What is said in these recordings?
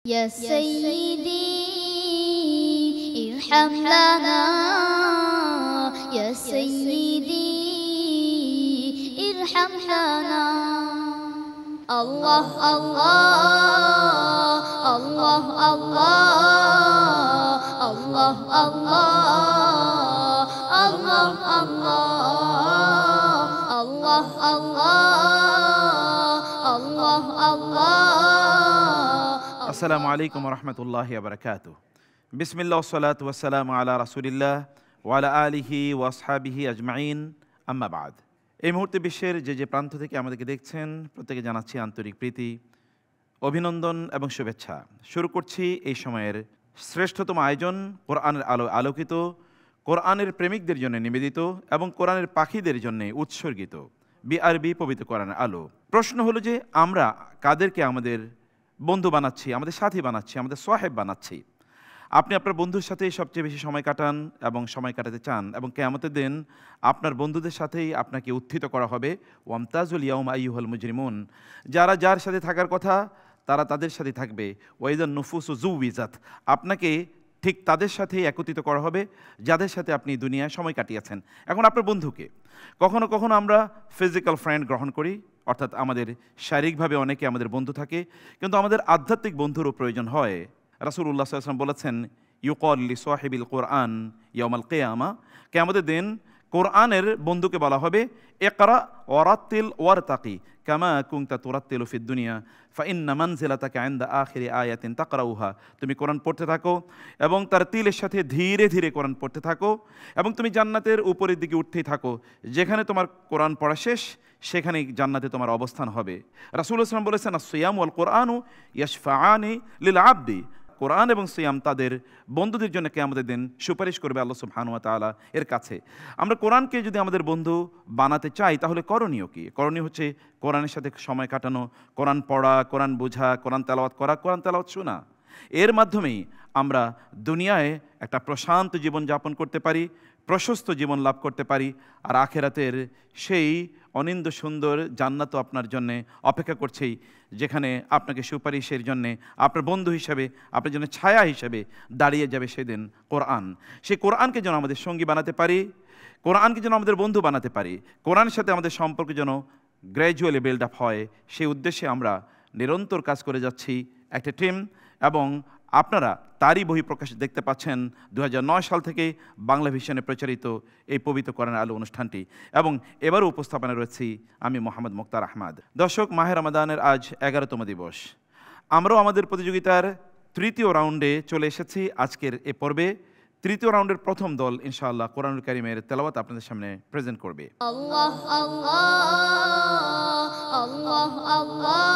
يا سيدي ارحم لنا يا سيدي ارحم لنا الله الله الله الله الله الله الله الله الله الله আসসালামু আলাইকুম ওয়া রাহমাতুল্লাহি ওয়া বারাকাতুহু বিসমিল্লাহ ওয়াসসালাতু ওয়াসসালামু আলা রাসূলিল্লাহ ওয়া আলা আলিহি ওয়া আসহাবিহি আজমাইন আম্মা বাদ। এই মুহূর্তে বিশ্বের যে প্রান্ত থেকে আমাদেরকে দেখছেন প্রত্যেকে জানাচ্ছি আন্তরিক প্রীতি, অভিনন্দন এবং শুভেচ্ছা। শুরু করছি এই সময়ের শ্রেষ্ঠতম আয়োজন, কোরআনের আলো আলোকিত, কোরআনের প্রেমিকদের জন্য নিবেদিত এবং কোরআনের পাখিদের জন্য উৎসর্গিত বিআরবি পবিত্র কোরআনের আলো। প্রশ্ন হলো যে আমরা কাদেরকে আমাদের বন্ধু বানাচ্ছি, আমাদের সাথী বানাচ্ছি, আমাদের সাহেব বানাচ্ছি। আপনি আপনার বন্ধুর সাথেই সবচেয়ে বেশি সময় কাটান এবং সময় কাটাতে চান, এবং কিয়ামতের দিন আপনার বন্ধুদের সাথেই আপনাকে উত্থিত করা হবে। ওয়ামতাজুল ইয়াউমা আইয়ুহাল মুজরিমুন, যারা যার সাথে থাকার কথা তারা তাদের সাথে থাকবে। ওয়াইদান নুফুসু যুউইজাত, আপনাকে ঠিক তাদের সাথেই একত্রিত করা হবে যাদের সাথে আপনি দুনিয়ায় সময় কাটিয়েছেন। এখন আপনার বন্ধুকে কখনো কখনো আমরা ফিজিক্যাল ফ্রেন্ড গ্রহণ করি, অর্থাৎ আমাদের শারীরিকভাবে অনেকে আমাদের বন্ধু থাকে, কিন্তু আমাদের আধ্যাত্মিক বন্ধুরও প্রয়োজন হয়। রাসূলুল্লাহ সাল্লাল্লাহু আলাইহি ওয়াসাল্লাম বলেছেন, ইউকাল লি সাহিবিল কোরআন ইয়াউমাল কিয়ামা, কিয়ামতের দিন কোরআনের বন্ধুকে বলা হবে ইকরা ওয়ারাত্তিল ওয়ারতাকি কামা কুনতা তুরাত্তিলু ফিদ দুনিয়া ফাইন্না মানজিলাতাকা ইনদা আখিরি আয়াতিন তাকরাউহা। তুমি কোরআন পড়তে থাকো এবং তার তিলের সাথে ধীরে ধীরে কোরআন পড়তে থাকো, এবং তুমি জান্নাতের উপরের দিকে উঠতেই থাকো, যেখানে তোমার কোরআন পড়া শেষ সেখানেই জান্নাতে তোমার অবস্থান হবে। রাসূলুল্লাহ সাল্লাল্লাহু আলাইহি ওয়াসাল্লাম বলেছেন, আস-সিয়াম ওয়াল কোরআনু ইয়াশফাআনি লিল আবদি, কোরআন এবং সিয়াম তাদের বন্ধুদের জন্য কিয়ামতের দিন সুপারিশ করবে আল্লাহ সুবহানাহু ওয়া তাআলা এর কাছে। আমরা কোরআনকে যদি আমাদের বন্ধু বানাতে চাই তাহলে করণীয় কি? করণীয় হচ্ছে কোরআনের সাথে সময় কাটানো, কোরআন পড়া, কোরআন বোঝা, কোরআন তেলাওয়াত করা, কোরআন তেলাওয়াত শোনা। এর মাধ্যমেই আমরা দুনিয়ায় একটা প্রশান্ত জীবন যাপন করতে পারি, প্রশস্ত জীবন লাভ করতে পারি, আর আখেরাতের সেই অনিন্দ সুন্দর জান্নাতও আপনার জন্যে অপেক্ষা করছেই, যেখানে আপনাকে সুপারিশের জন্যে আপনার বন্ধু হিসাবে, আপনার জন্য ছায়া হিসাবে দাঁড়িয়ে যাবে সেদিন কোরআন। সেই কোরআনকে যেন আমাদের সঙ্গী বানাতে পারি, কোরআনকে যেন আমাদের বন্ধু বানাতে পারি, কোরআনের সাথে আমাদের সম্পর্ক যেন গ্র্যাজুয়ালি বিল্ড আপ হয়, সেই উদ্দেশ্যে আমরা নিরন্তর কাজ করে যাচ্ছি একটা টিম। এবং আপনারা তারই বহিঃপ্রকাশ দেখতে পাচ্ছেন 2009 সাল থেকে বাংলা ভিশনে প্রচারিত এই পবিত্র কোরআনের আলো অনুষ্ঠানটি, এবং এবারও উপস্থাপনা রয়েছি আমি মোহাম্মদ মুক্তার আহমদ। দর্শক, মাহে রমাদানের আজ 11তম দিবস। আমরাও আমাদের প্রতিযোগিতার তৃতীয় রাউন্ডে চলে এসেছি। আজকের এ পর্বে তৃতীয় রাউন্ডের প্রথম দল ইনশাআল্লাহ কোরআনুল কারীমের তেলাওয়াত আপনাদের সামনে প্রেজেন্ট করবে। আল্লাহ আল্লাহ আল্লাহ আল্লাহ।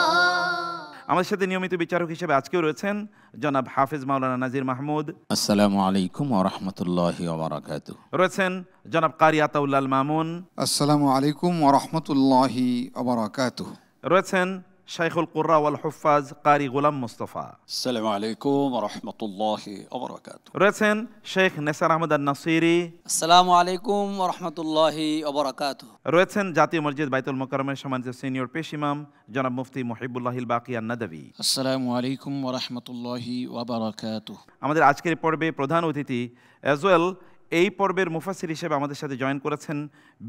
আমাদের সাথে নিয়মিত বিচারক হিসেবে আজকেও রয়েছেন জনাব হাফেজ মাওলানা নাজির মাহমুদ। আসসালামু আলাইকুম ওয়া রাহমাতুল্লাহি ওয়া বারাকাতুহু। রয়েছেন জনাব কারি আতাউল্লাহ আল মামুন। আসসালামু আলাইকুম ওয়া রাহমাতুল্লাহি ওয়া বারাকাতুহু। রয়েছেন শাইখুল কুররা ওয়াল হুফাজ কারি গোলাম মুস্তাফা। আসসালামু আলাইকুম ওয়া রাহমাতুল্লাহি ওয়া বারাকাতুহু। রয়েছেন শেখ নেসার আহমদ আন-নাসিরি। আসসালামু আলাইকুম ওয়া রাহমাতুল্লাহি ওয়া বারাকাতুহু। রয়েছেন জাতীয় মসজিদ বাইতুল মোকাররমের সম্মানিত সিনিয়র পেশ ইমাম জনাব মুফতি মুহিবুল্লাহিল বাকি আন-নাদভী। আসসালামু আলাইকুম ওয়া রাহমাতুল্লাহি ওয়া বারাকাতুহু। আমাদের আজকের পর্বে প্রধান অতিথি অ্যাজ ওয়েল এই পর্বের মুফাসসির হিসেবে আমাদের সাথে জয়েন করেছেন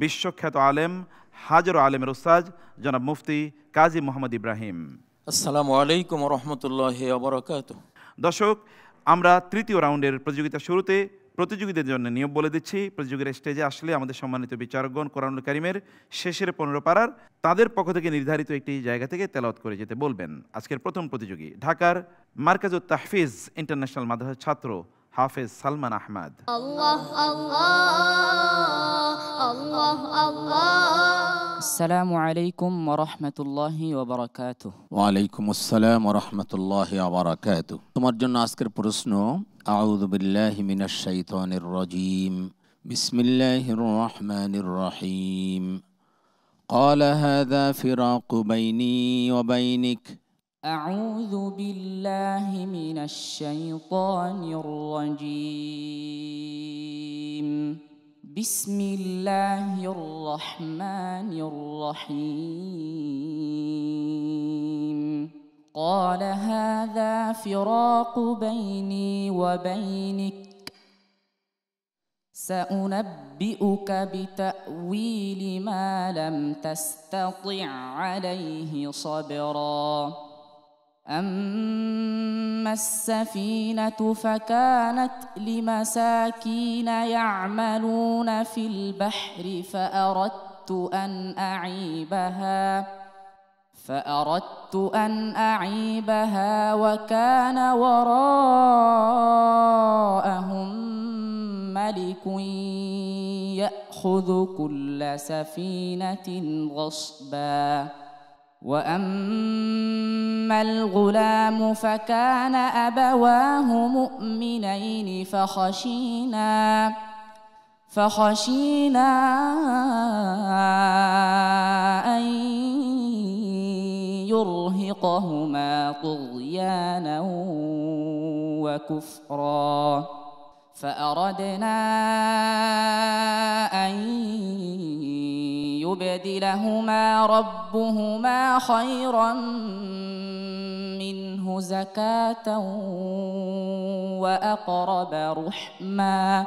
বিশ্বখ্যাত আলেম, হাজারো আলেমের উস্তাদ জনাব মুফতি কাজী মোহাম্মদ ইব্রাহিম। আসসালামু আলাইকুম ওয়া রাহমাতুল্লাহি ওয়া বারাকাতুহু। দর্শক, আমরা তৃতীয় রাউন্ডের প্রতিযোগিতার শুরুতে প্রতিযোগীদের জন্য নিয়ম বলে দিচ্ছি। প্রতিযোগীরা স্টেজে আসলে আমাদের সম্মানিত বিচারকগণ কোরআনুল কারীমের শেষের 15 পারার তাদের পক্ষ থেকে নির্ধারিত একটি জায়গা থেকে তেলাওয়াত করে যেতে বলবেন। আজকের প্রথম প্রতিযোগী ঢাকার মার্কাজুত তাহফিজ ইন্টারন্যাশনাল মাদ্রাসার ছাত্র হাফেজ সালমান আহমদ। আল্লাহ আল্লাহ আল্লাহ আল্লাহ। আসসালামু আলাইকুম ওয়া রাহমাতুল্লাহি ওয়া বারাকাতুহু। ওয়া আলাইকুম আসসালাম ওয়া রাহমাতুল্লাহি ওয়া বারাকাতুহু। তোমার জন্য আজকের প্রশ্ন, আউযু বিল্লাহি মিনাশ শাইতানির রাজীম, বিসমিল্লাহির রহমানির রহিম। ক্বালা হাযা ফিরাকু বাইনি ওয়া বাইনিক। আউযু বিল্লাহি মিনাশ শাইতানির রাজীম। বিসমিল্লাহির রহমানির রহিম। قال هذا فراق بيني وبينك سأنبئك بتأويل ما لم تستطع عليه صبرا أما السفينة فكانت لمساكين يعملون في البحر فأردت أن أعيبها وكان وراءهم ملك يأخذ كل سفينة غصبا وأما الغلام فكان أبواه مؤمنين فخشينا أن يرهقهما طغيانا وكفرا فأردنا أن يبدلهما ربهما خيرا منه زكاة وأقرب رحما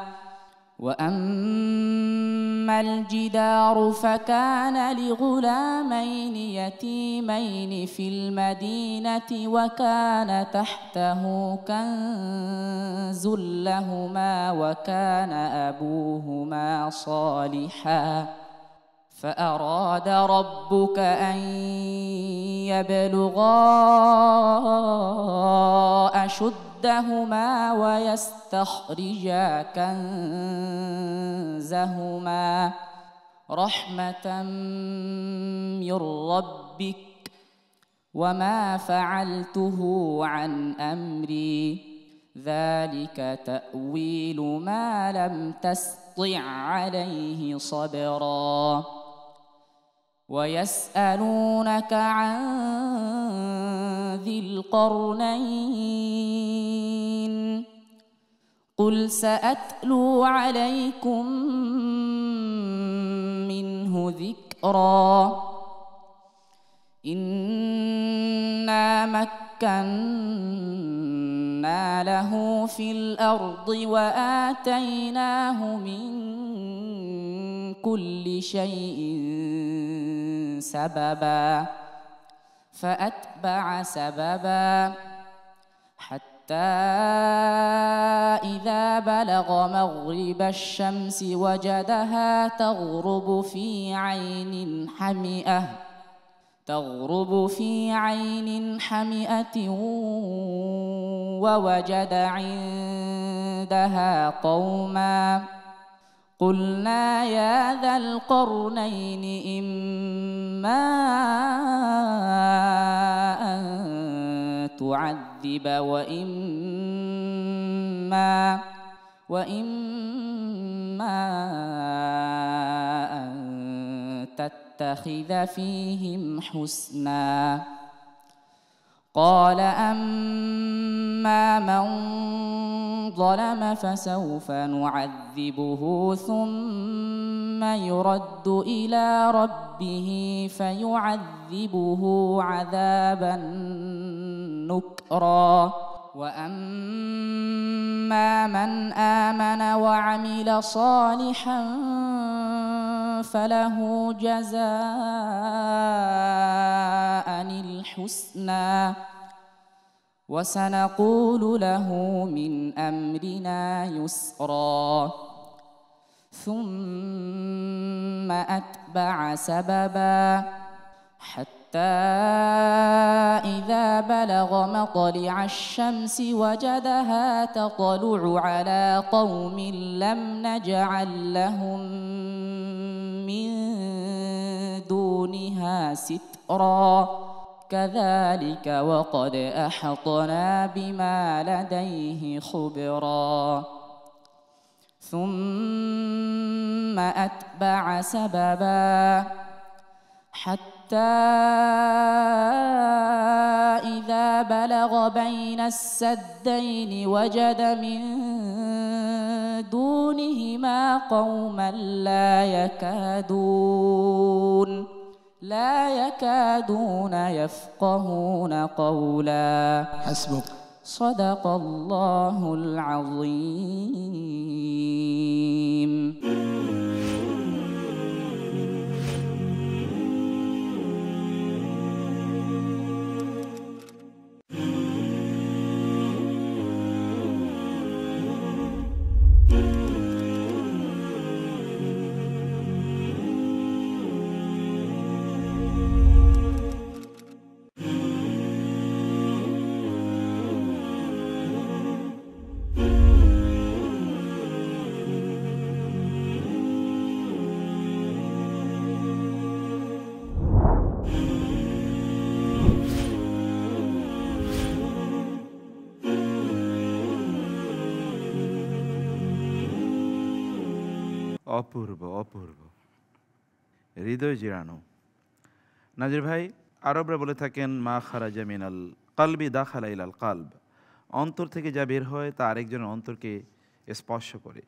وأما الجدار فكان لغلامين يتيمين في المدينة وكان تحته كنز لهما وكان أبوهما صالحا فأراد ربك أن يبلغا أشدهما ويستخرجا كنزهما رحمة من ربك وما فعلته عن أمري ذلك تأويل ما لم تسطع عليه صبرا ويسألونك عن ذي القرنين قل سأتلو عليكم منه ذكرا إنا مكنا له في الأرض وآتيناه من كل شيء سببا فأتبع سببا حتى إذا بلغ مغرب الشمس وجدها تغرب في عين حمئة ووجد عندها قوما قلنا يا ذا القرنين إما أن تعذب وإما أن تتخذ فيهم حسنا قال أما من ظلم فسوف نعذبه ثم يرد إلى ربه فيعذبه عذابا نكرا وأما من آمن وعمل صالحا فله جزاء الحسنى وسنقول له من أمرنا يسرا ثم أتبع سببا حتى إذا بلغ مطلع الشمس وجدها تطلع على قوم لم نجعل لهم من دونها سترا كذلك وقد أحطنا بما لديه خبرا ثم أتبع سببا حتى إذا بلغ بين السدين وجد من دونهما قوما لا لا يكادون يفقهون قولا হাসবুক। صدق الله العظيم অপূর্ব অপূর্ব, হৃদয় জিরানো। নাজির ভাই, আরবরা বলে থাকেন মা খারাজা মিনাল কালবি দাখালা ইলাল কালব, অন্তর থেকে যা বের হয় তা আরেকজনের অন্তরকে স্পর্শ করে।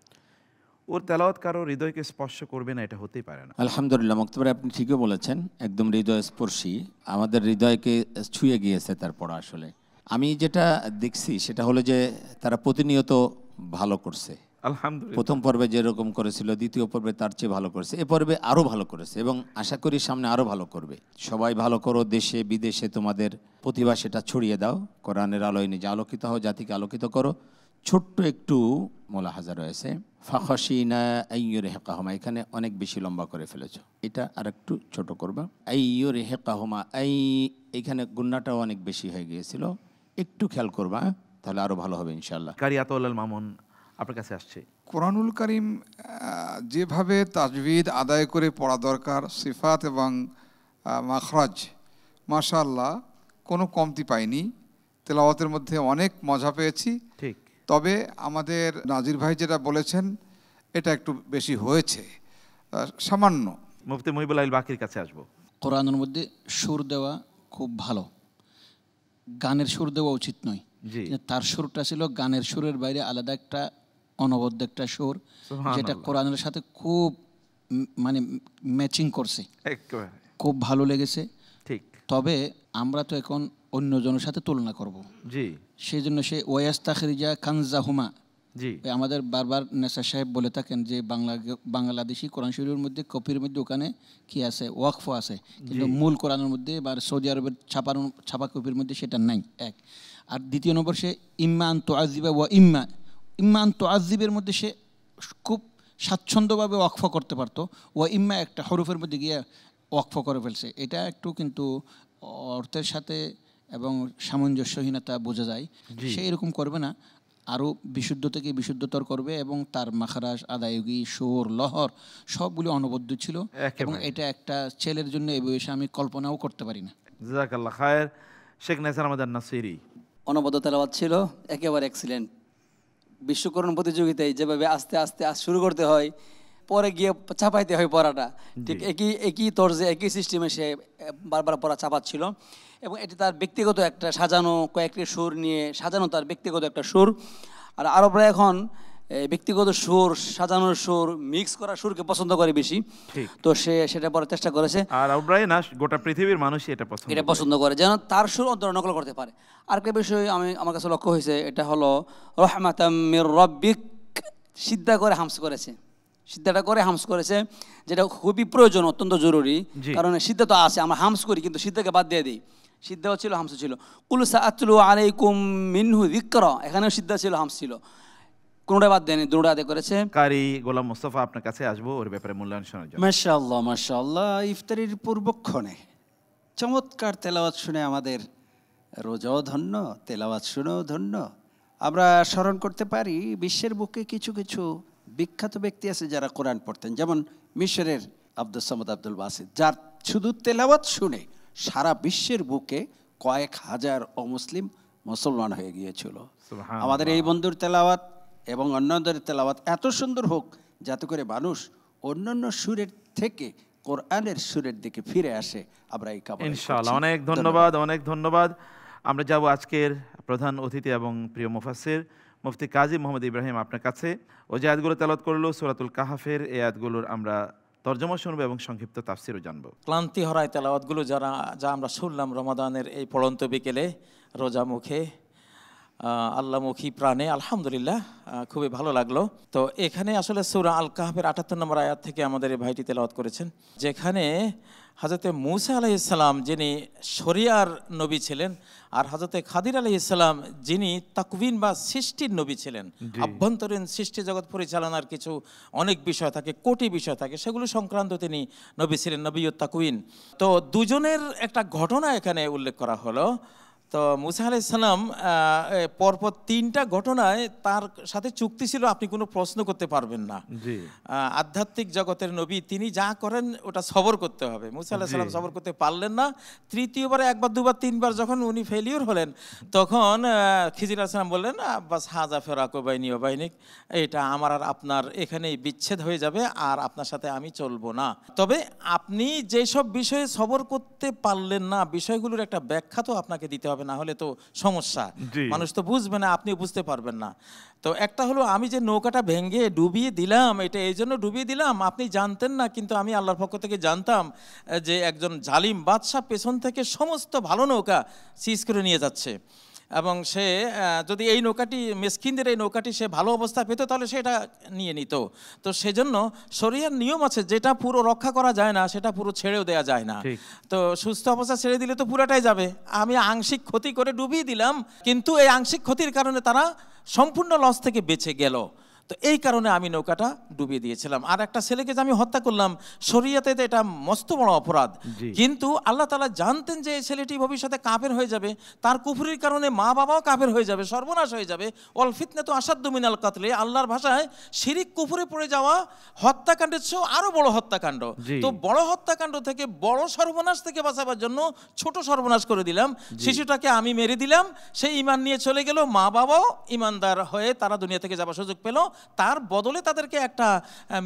ওর তেলাওয়াত কারো হৃদয়কে স্পর্শ করবে না, এটা হতেই পারে না। আলহামদুলিল্লাহ, মুক্তবার আপনি ঠিকই বলেছেন, একদম হৃদয় স্পর্শী, আমাদের হৃদয়কে ছুঁয়ে গিয়েছে তার পড়া। আসলে আমি যেটা দেখছি সেটা হলো যে তারা প্রতিনিয়ত ভালো করছে। আলহামদুলিল্লাহ, প্রথম পর্বে যেরকম করেছিল দ্বিতীয় পর্বে তার চেয়ে ভালো করেছে, এ পর্বে আরও ভালো করেছে এবং আশা করি সামনে আরও ভালো করবে। সবাই ভালো করো, দেশে বিদেশে তোমাদের প্রতিভা সেটা ছড়িয়ে দাও, কোরআনের আলোয় নিজে আলোকিত হও, জাতিকে আলোকিত করো। ছোট্ট একটু মোলাহাজা রয়েছে, ফাখাশিনা আইয়ুরহিকাহুমা, এখানে অনেক বেশি লম্বা করে ফেলেছো, এটা আর একটু ছোট করবা। আইয়ুরহিকাহুমা, এখানে গুন্নাটাও অনেক বেশি হয়ে গিয়েছিল, একটু খেয়াল করবা, তাহলে আরও ভালো হবে ইনশাআল্লাহ। কারিয়াতুল মামুন আপনার কাছে আসছে। কোরআনুল কারীম যেভাবে তাজবিদ আদায় করে পড়া দরকার, সিফাত এবং মাখরাজ, মাশাআল্লাহ কোনো কমতি পাইনি। তেলাওয়াতের মধ্যে অনেক মজা পেয়েছি। ঠিক, তবে আমাদের নাজির ভাই যেটা বলেছেন এটা একটু বেশি হয়েছে, সামান্য। মুফতি মুহিবুল আইল বাকির কাছে আসবো। কোরআনের মধ্যে সুর দেওয়া খুব ভালো, গানের সুর দেওয়া উচিত নয়। জি, তার সুরটা ছিল গানের সুরের বাইরে আলাদা একটা অনবদ্য একটা সুর, যেটা কোরআনের সাথে খুব মানে ম্যাচিং করছে, একেবারে খুব ভালো লেগেছে। ঠিক, তবে আমরা তো এখন অন্যজনের সাথে তুলনা করব, জি সেই জন্য সে ওয়াস্তাখরিজা কানজাহুমা, জি, আমাদের বারবার নেসার সাহেব বলে থাকেন যে বাংলাদেশি কোরআন শরীফের মধ্যে কপির মধ্যে ওখানে কি আছে, ওয়াকফ আছে, কিন্তু মূল কোরআনের মধ্যে বা সৌদি আরবের ছাপা কপির মধ্যে সেটা নাই, এক। আর দ্বিতীয় নম্বর, সে ইম্মা আন তুআযিবা ওয়া ইম্মা আন তুআযিবের মধ্যে সে খুব স্বাচ্ছন্দ্যভাবে ওয়াকফ করতে পারতো, ওয়া ইম্মা একটা হরফের মধ্যে গিয়ে ওয়াকফ করে ফেলছে। এটা একটু কিন্তু অর্থের সাথে এবং সামঞ্জস্যহীনতা বোঝা যায়। সে এরকম করবে না, আরও বিশুদ্ধ থেকে বিশুদ্ধতর করবে এবং তার মাখারাজ, আদায়গী, সুর, লহর সবগুলো অনবদ্য ছিল এবং এটা একটা ছেলের জন্য এই বয়সে আমি কল্পনাও করতে পারি না। জাযাকাল্লাহ খায়ের। শেখ নাসির আহমদ নাসিরি, অনবদ্য তেলাওয়াত ছিল, একেবারে এক্সিলেন্ট। বিশ্বকরণ প্রতিযোগিতায় যেভাবে আস্তে আস্তে শুরু করতে হয়, পরে গিয়ে চাপাইতে হয় পড়াটা, ঠিক একই তর্জে একই সিস্টেমে সে বারবার পড়া চাপাচ্ছিল এবং এটি তার ব্যক্তিগত একটা সাজানো, কয়েকটি সুর নিয়ে সাজানো তার ব্যক্তিগত একটা সুর। আর আরবরা এখন ব্যক্তিগত সুর, সাজানোর সুর, মিক্স করা সুরকে পছন্দ করে বেশি, তো সে সেটা পড়ার চেষ্টা করেছে। আর আরবরাই না, গোটা পৃথিবীর মানুষই এটা পছন্দ করে, যেন তার সুর অন্তর নকল করতে পারে। আরেকটা বিষয় আমার কাছে লক্ষ্য হয়েছে, এটা হলো রহমাতাম মির রব্বিক, সিদ্ধা করে হামস করেছে, সিদ্ধাটা করে হামস করেছে, যেটা খুবই প্রয়োজন, অত্যন্ত জরুরি। কারণ সিদ্ধা তো আছে, আমরা হামস করি কিন্তু সিদ্ধাকে বাদ দিয়ে দিই। সিদ্ধাও ছিল, হামস ছিল। কুল সাআতলু আলাইকুম মিনহু যিকরা, এখানেও সিদ্ধা ছিল, হামস ছিল, কোনোটা বাদ দেয়নি, দুটোটা আদায় করেছে। কারি গোলাম মোস্তফা আপনার কাছে আসবো ওর ব্যাপারে মূল্যায়ন শোনার জন্য। মাশাআল্লাহ মাশাআল্লাহ, ইফতারির পূর্বক্ষণে চমৎকার তেলাওয়াত শুনে আমাদের রোজাও ধন্য, তেলাওয়াত শুনেও ধন্য। আমরা স্মরণ করতে পারি বিশ্বের বুকে কিছু কিছু বিখ্যাত ব্যক্তি আছে যারা কোরআন পড়তেন, যেমন মিশরের আব্দুস সামাদ আব্দুল বাসিত, যার শুধু তেলাওয়াত শুনে সারা বিশ্বের বুকে কয়েক হাজার অমুসলিম মুসলমান হয়ে গিয়েছিল। আমাদের এই বন্ধুর তেলাওয়াত এবং অন্যদের তেলাওয়াত এত সুন্দর হোক যাতে করে মানুষ অন্যান্য সুরের থেকে কোরআনের সুরের দিকে ফিরে আসে। আমরা এই কামনা ইনশাআল্লাহ। অনেক ধন্যবাদ, অনেক ধন্যবাদ। আমরা যাব আজকের প্রধান অতিথি এবং প্রিয় মুফাসসির মুফতি কাজী মোহাম্মদ ইব্রাহিম আপনার কাছে। ও যে আয়াতগুলো তেলাওয়াত করলো সূরাতুল কাহফের, এই আয়াতগুলোর আমরা তর্জমা শুনবো এবং সংক্ষিপ্ত তাফসিরও জানবো। ক্লান্তি হরায় তেলাওয়াতগুলো যা আমরা শুনলাম রমাদানের এই পড়ন্ত বিকেলে রোজা মুখে আল্লাহমুখী প্রাণে, আলহামদুলিল্লাহ খুবই ভালো লাগলো। তো এখানে আসলে সূরা আল কাহফের ৭৮ নম্বর আয়াত থেকে আমাদের এই ভাইটি তেলাওয়াত করেছেন, যেখানে হযরতে মূসা আলাইহিস সালাম যিনি শরিয়ার নবী ছিলেন, আর হযরতে খাদির আলাইহিস সালাম যিনি তাকওয়িন বা সৃষ্টির নবী ছিলেন। আভ্যন্তরীণ সৃষ্টি জগৎ পরিচালনার কিছু অনেক বিষয় থাকে, কোটি বিষয় থাকে, সেগুলো সংক্রান্ত তিনি নবী ছিলেন, নবিয়্যুত তাকওয়িন। তো দুজনের একটা ঘটনা এখানে উল্লেখ করা হলো। তো মূসা আলাইহিস সালাম পরপর ৩টা ঘটনায় তার সাথে চুক্তি ছিল, আপনি কোনো প্রশ্ন করতে পারবেন না। আধ্যাত্মিক জগতের নবী, তিনি যা করেন ওটা সবর করতে হবে। মূসা আলাইহিস সালাম সবর করতে পারলেন না। তৃতীয়বারে একবার দুবার তিনবার যখন উনি ফেলিওর হলেন, তখন খিজির আলাইহিস সালাম বললেন, বাস হাজা ফিরাকু বাইনি ওয়া বাইনিক, এটা আমার আর আপনার এখানেই বিচ্ছেদ হয়ে যাবে, আর আপনার সাথে আমি চলবো না। তবে আপনি যেসব বিষয়ে সবর করতে পারলেন না, বিষয়গুলোর একটা ব্যাখ্যা তো আপনাকে দিতে হবে, না হলে তো সমস্যা, মানুষ তো বুঝবে না, আপনিও বুঝতে পারবেন না। তো একটা হলো, আমি যে নৌকাটা ভেঙে ডুবিয়ে দিলাম, এটা এই জন্য ডুবিয়ে দিলাম আপনি জানতেন না, কিন্তু আমি আল্লাহর পক্ষ থেকে জানতাম যে একজন জালিম বাদশা পেছন থেকে সমস্ত ভালো নৌকা সিজ করে নিয়ে যাচ্ছে, এবং সে যদি এই নৌকাটি মিসকিনদের এই নৌকাটি সে ভালো অবস্থা পেত তাহলে সেটা নিয়ে নিত। তো সেজন্য শরিয়ার নিয়ম আছে, যেটা পুরো রক্ষা করা যায় না সেটা পুরো ছেড়েও দেওয়া যায় না। তো সুস্থ অবস্থা ছেড়ে দিলে তো পুরাটাই যাবে। আমি আংশিক ক্ষতি করে ডুবিয়ে দিলাম, কিন্তু এই আংশিক ক্ষতির কারণে তারা সম্পূর্ণ লস থেকে বেঁচে গেল। তো এই কারণে আমি নৌকাটা ডুবিয়ে দিয়েছিলাম। আর একটা ছেলেকে যে আমি হত্যা করলাম, শরিয়াতে এটা মস্ত বড় অপরাধ, কিন্তু আল্লাহ তাআলা জানতেন যে এই ছেলেটি ভবিষ্যতে কাফের হয়ে যাবে, তার কুফরির কারণে মা বাবাও কাফের হয়ে যাবে, সর্বনাশ হয়ে যাবে। ওয়াল ফিতনাতু আশাদ্দু মিনাল কাতলে, আল্লাহর ভাষায় শিরিক কুফরে পড়ে যাওয়া হত্যাকাণ্ডের চেয়েও আরো বড় হত্যাকাণ্ড। তো বড় হত্যাকাণ্ড থেকে, বড় সর্বনাশ থেকে বাঁচাবার জন্য ছোট সর্বনাশ করে দিলাম। শিশুটাকে আমি মেরে দিলাম, সে ঈমান নিয়ে চলে গেল, মা বাবাও ঈমানদার হয়ে তারা দুনিয়া থেকে যাবার সুযোগ পেল। তার বদলে তাদেরকে একটা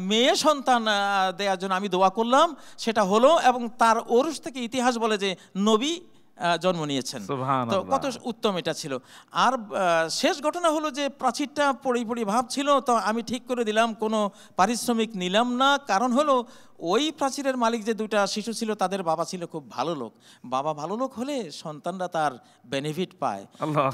মেয়ে সন্তান দেওয়ার জন্য আমি দোয়া করলাম, সেটা হলো, এবং তার ওরস থেকে ইতিহাস বলে যে নবী জন্ম নিয়েছেন। তো কত উত্তম এটা ছিল। আর শেষ ঘটনা হলো যে প্রাচীরটা পড়ি ভাব ছিল, তো আমি ঠিক করে দিলাম, কোনো পারিশ্রমিক নিলাম না। কারণ হলো ওই প্রাচীরের মালিক যে দুইটা শিশু ছিল, তাদের বাবা ছিল খুব ভালো লোক। বাবা ভালো লোক হলে সন্তানরা তার বেনিফিট পায়।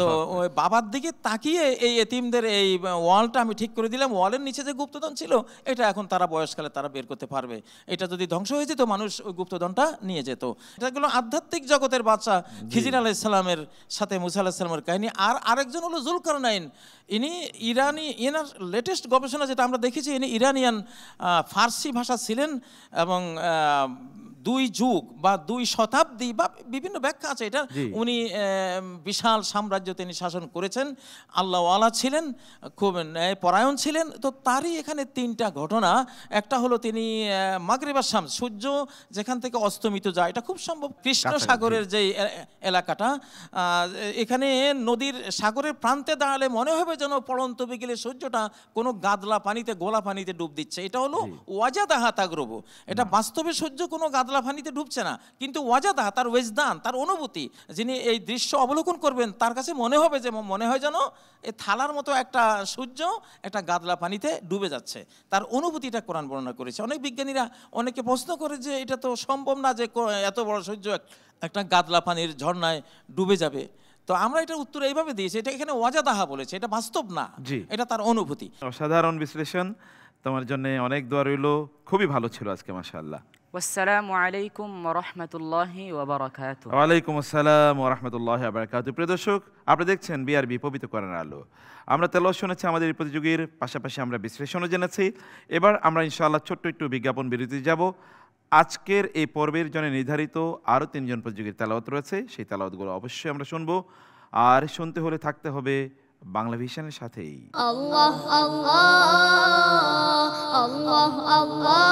তো ওই বাবার দিকে তাকিয়ে এই এতিমদের এই ওয়ালটা আমি ঠিক করে দিলাম। ওয়ালের নিচে যে গুপ্তধন ছিল, এটা এখন তারা বয়সকালে তারা বের করতে পারবে। এটা যদি ধ্বংস হয়ে যেত, মানুষ ওই গুপ্তধনটা নিয়ে যেত। এটা হলো আধ্যাত্মিক জগতের বাদশা খিজির আলাইহিস সালামের সাথে মূসা আলাইহিস সালামের কাহিনী। আর আরেকজন হলো যুলকারনাইন। ইনি ইরানি, এনার লেটেস্ট গবেষণা যেটা আমরা দেখেছি, ইনি ইরানিয়ান ফার্সি ভাষা ছিলেন, এবং 2 যুগ বা 2 শতাব্দী বা বিভিন্ন ব্যাখ্যা আছে এটা, উনি বিশাল সাম্রাজ্য তিনি শাসন করেছেন, আল্লাহওয়ালা ছিলেন, খুব ন্যায়পরায়ণ ছিলেন। তো তারই এখানে 3টা ঘটনা। একটা হলো তিনি মাগরিবাস শামস, সূর্য যেখান থেকে অস্তমিত যায়, এটা খুব সম্ভব কৃষ্ণ সাগরের যে এলাকাটা, এখানে নদীর সাগরের প্রান্তে দাঁড়ালে মনে হবে যেন পড়ন্ত বিকেলে সূর্যটা কোনো গাদলা পানিতে, গোলা পানিতে ডুব দিচ্ছে। এটা হলো ওয়াজাদাহা তাগরুবু। এটা বাস্তবে সূর্য কোনো গাদলা পানিতে ডুবছে না, কিন্তু ওয়াজাদাহা, তার ওয়েজদান, তার অনুভূতি, যিনি এই দৃশ্য অবলোকন করবেন তার কাছে মনে হবে যে, মনে হয় যেন এই থালার মতো একটা সূর্য একটা গাদলা পানিতে ডুবে যাচ্ছে। তার অনুভূতিটা কোরআন বর্ণনা করেছে। অনেক বিজ্ঞানীরা অনেকে প্রশ্ন করে যে এটা তো সম্ভব না যে এত বড় সূর্য একটা গাদলা পানির ঝর্ণায় ডুবে যাবে। তো আমরা এটার উত্তর এইভাবে দিয়েছি, এটা এখানে ওয়াজাদাহা বলেছে, এটা বাস্তব না, এটা তার অনুভূতি। অসাধারণ বিশ্লেষণ, তোমার জন্য অনেক দোয়া রইল। খুবই ভালো ছিল আজকে, মাশাআল্লাহ। আসসালামু আলাইকুম ওয়া রাহমাতুল্লাহি ওয়া বারাকাতুহু। ওয়া আলাইকুম আসসালাম ওয়া রাহমাতুল্লাহি ওয়া বারাকাতুহু। প্রিয় দর্শক, আপনারা দেখছেন বিআরবি পবিত্র কোরআনের আলো। আমরা তেলাওয়াত শুনেছি আমাদের এই প্রতিযোগীর, পাশাপাশি আমরা বিশ্লেষণও জেনেছি। এবার আমরা ইনশাআল্লাহ ছোট্ট একটু বিজ্ঞাপন বিরতি যাব। আজকের এই পর্বের জন্য নির্ধারিত আরও 3 জন প্রতিযোগীর তেলাওয়াত রয়েছে, সেই তেলাওয়াতগুলো অবশ্যই আমরা শুনবো। আর শুনতে হলে থাকতে হবে বাংলা ভিশনের সাথেই। আল্লাহ আল্লাহ আল্লাহ আল্লাহ।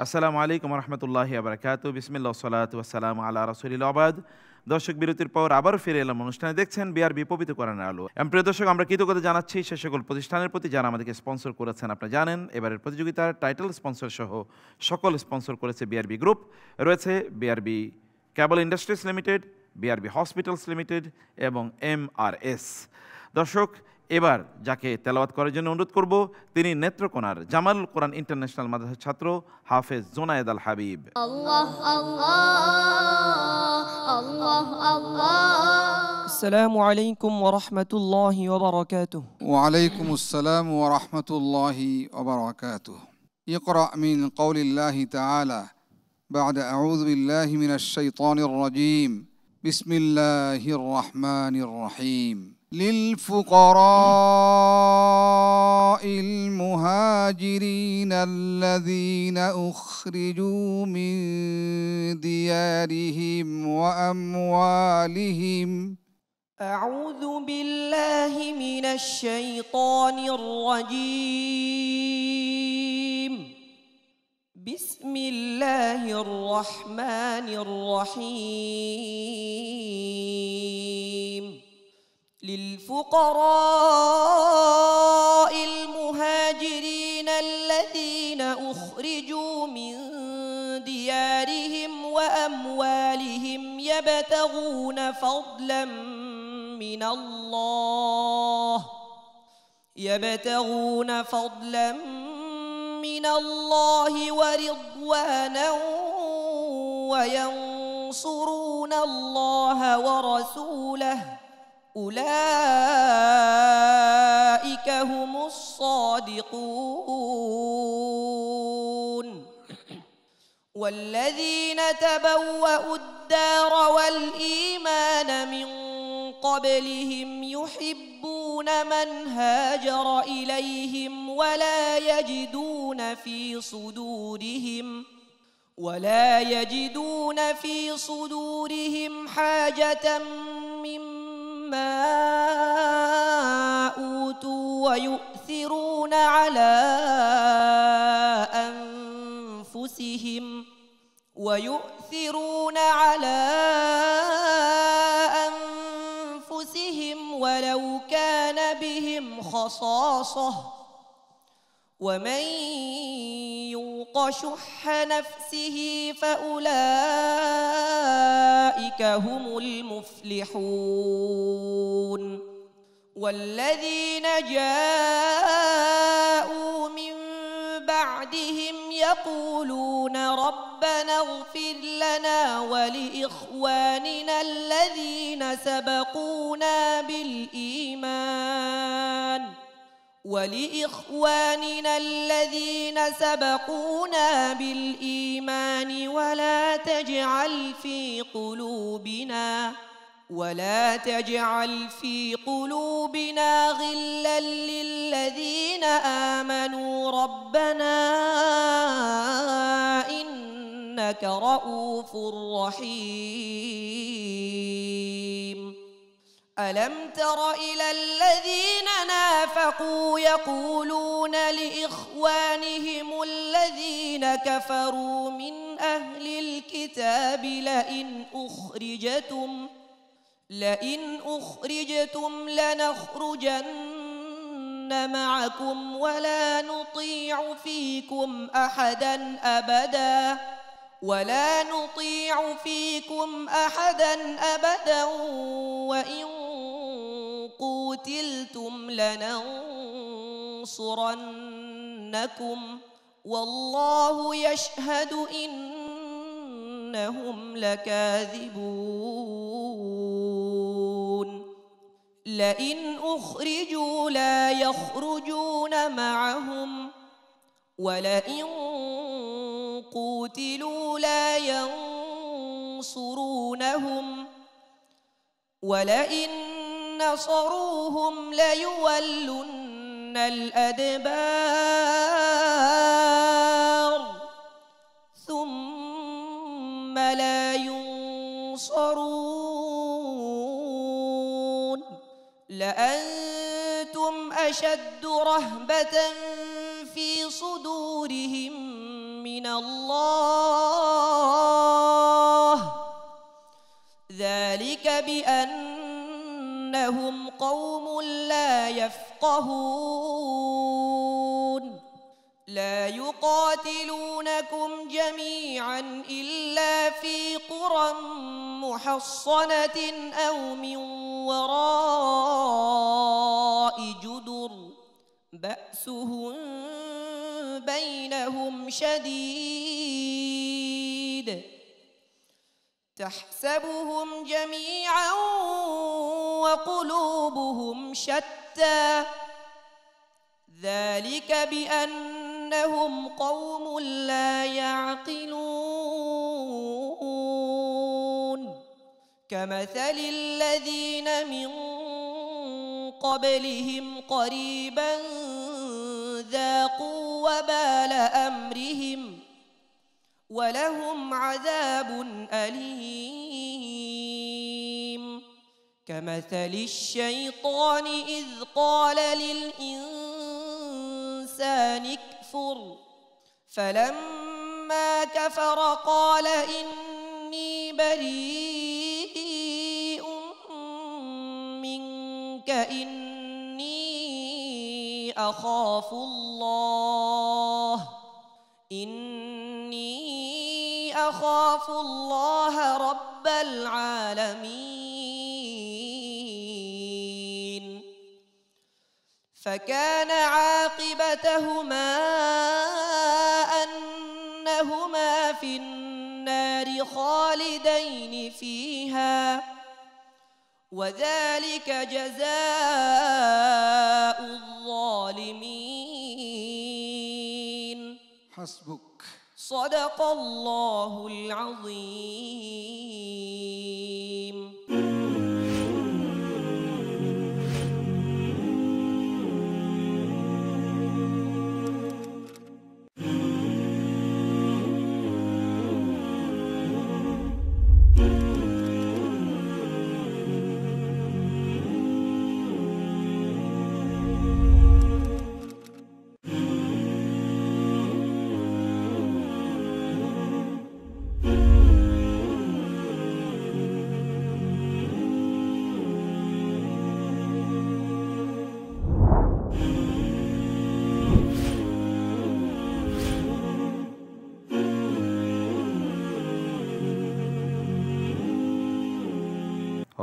আসসালামু আলাইকুম ওয়া রাহমাতুল্লাহি ওয়া বারাকাতুহু। বিসমিল্লাহ ওয়া সালাতু ওয়া সালামু আলা রাসূলিল্লাহ। বাদ দর্শক, বিরতির পর আবারও ফিরে এলাম অনুষ্ঠানে। দেখছেন বিআরবি পবিত্র কোরআনের আলো। প্রিয় দর্শক, আমরা কৃতজ্ঞতা জানাচ্ছি সে সকল প্রতিষ্ঠানের প্রতি যারা আমাদেরকে স্পন্সর করেছেন। আপনারা জানেন এবারের প্রতিযোগিতার টাইটেল স্পন্সর সহ সকল স্পন্সর করেছে বিআরবি গ্রুপ। রয়েছে বিআরবি কেবল industries limited, BRB hospitals limited এবং MRS। দর্শক, এবার যাকে তেলাওয়াত করার জন্য অনুরোধ করব তিনি নেত্রকোনার জামালুল কোরআন ইন্টারন্যাশনাল মাদ্রাসার ছাত্র হাফেজ জোনায়েদ আল হাবিব। আল্লাহ আল্লাহ আল্লাহ আল্লাহ। السلام عليكم ورحمة الله وبركاته. وعليكم السلام ورحمة الله وبركاته. اقرأ من قول الله تعالى بعد أعوذ بالله من الشيطان الرجيم بسم الله الرحمن الرحيم للفقراء المهاجرين الذين أخرجوا من ديارهم وأموالهم. أعوذ بالله من الشيطان الرجيم بسم الله الرحمن الرحيم للفقراء المهاجرين الذين أخرجوا من ديارهم وأموالهم يبتغون فضلا من الله ورضوانا وينصرون الله ورسوله أولئك هم الصادقون. والذين تبوأوا الدار والإيمان من قبلهم يحبون من هاجر إليهم ولا يجدون في صدورهم حاجة مما أوتوا ويؤثرون على أنفسهم ولو كان بهم خصاصة ومن يوق شح نفسه فأولئك هم المفلحون. والذين جاءوا من بعدهم يقولون ربنا اغفر لنا ولإخواننا الذين سبقونا بالإيمان ولا تجعل في قلوبنا غلا للذين آمنوا ربنا إنك رؤوف رحيم. ألم تر إلى الذين نافقوا يقولون لإخوانهم الذين كفروا من أهل الكتاب لئن أخرجتم لنخرجن معكم ولا نطيع فيكم أحدا أبدا وإن قوتلتم لننصرنكم والله يشهد إنهم لكاذبون. لئن أخرجوا لا يخرجون معهم ولئن قوتلوا لا ينصرونهم ولئن نصروهم ليولن الأدبار ثم لا ينصرون. لأنتم أشد رهبة في صدورهم من الله ذلك بأنهم قوم لا يفقهون. لا يقاتلونكم جميعا إلا في قرى محصنة أو من وراء بأسهم بينهم شديد تحسبهم جميعا وقلوبهم شتى ذلك بأنهم قوم لا يعقلون كمثل الذين من قبلهم قريبا ذاقوا وبال أمرهم ولهم عذاب أليم كمثل الشيطان إذ قال للإنسان اكفر فلما كفر قال إني بريء منك إني أخاف الله أخاف الله رب العالمين فكان عاقبتهما أنهما في النار خالدين فيها وذلك جزاء الظالمين حسبك صدق الله العظيم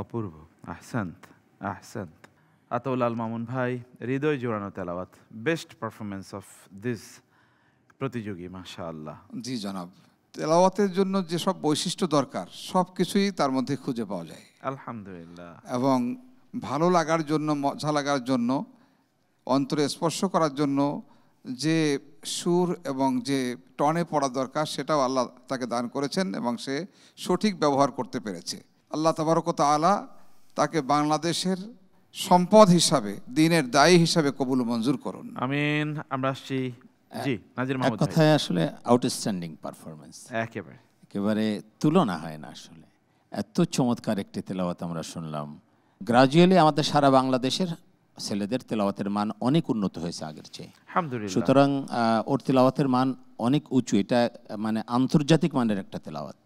অপূর্ব, আহসান্ত আহসান্ত। আতাউল আল মামুন ভাই, হৃদয় জোড়ানো তেলাওয়াত, বেস্ট পারফরমেন্স অফ দিস প্রতিযোগী, মাশাআল্লাহ। জি জনাব, তেলাওয়াতের জন্য যেসব বৈশিষ্ট্য দরকার সব কিছুই তার মধ্যে খুঁজে পাওয়া যায় আলহামদুলিল্লাহ। এবং ভালো লাগার জন্য, মজা লাগার জন্য, অন্তরে স্পর্শ করার জন্য যে সুর এবং যে টনে পড়া দরকার সেটাও আল্লাহ তাকে দান করেছেন এবং সে সঠিক ব্যবহার করতে পেরেছে। আল্লাহ তাবারক ওয়া তাআলা তাকে বাংলাদেশের সম্পদ হিসাবে, দিনের দায়ী হিসাবে কবুল মঞ্জুর করুন, আমিন। আমরা আসছি জি নাজির মাহমুদ ভাই। কথায় আসলে আউটস্ট্যান্ডিং পারফরমেন্স, একেবারে তুলনা হয় না। আসলে এত চমৎকার একটি তেলাওয়াত আমরা শুনলাম। গ্রাজুয়ালি আমাদের সারা বাংলাদেশের ছেলেদের তেলাওয়াতের মান অনেক উন্নত হয়েছে আগের চেয়ে, আলহামদুলিল্লাহ। সুতরাং ওর তেলাওয়াতের মান অনেক উঁচু, এটা মানে আন্তর্জাতিক মানের একটা তেলাওয়াত।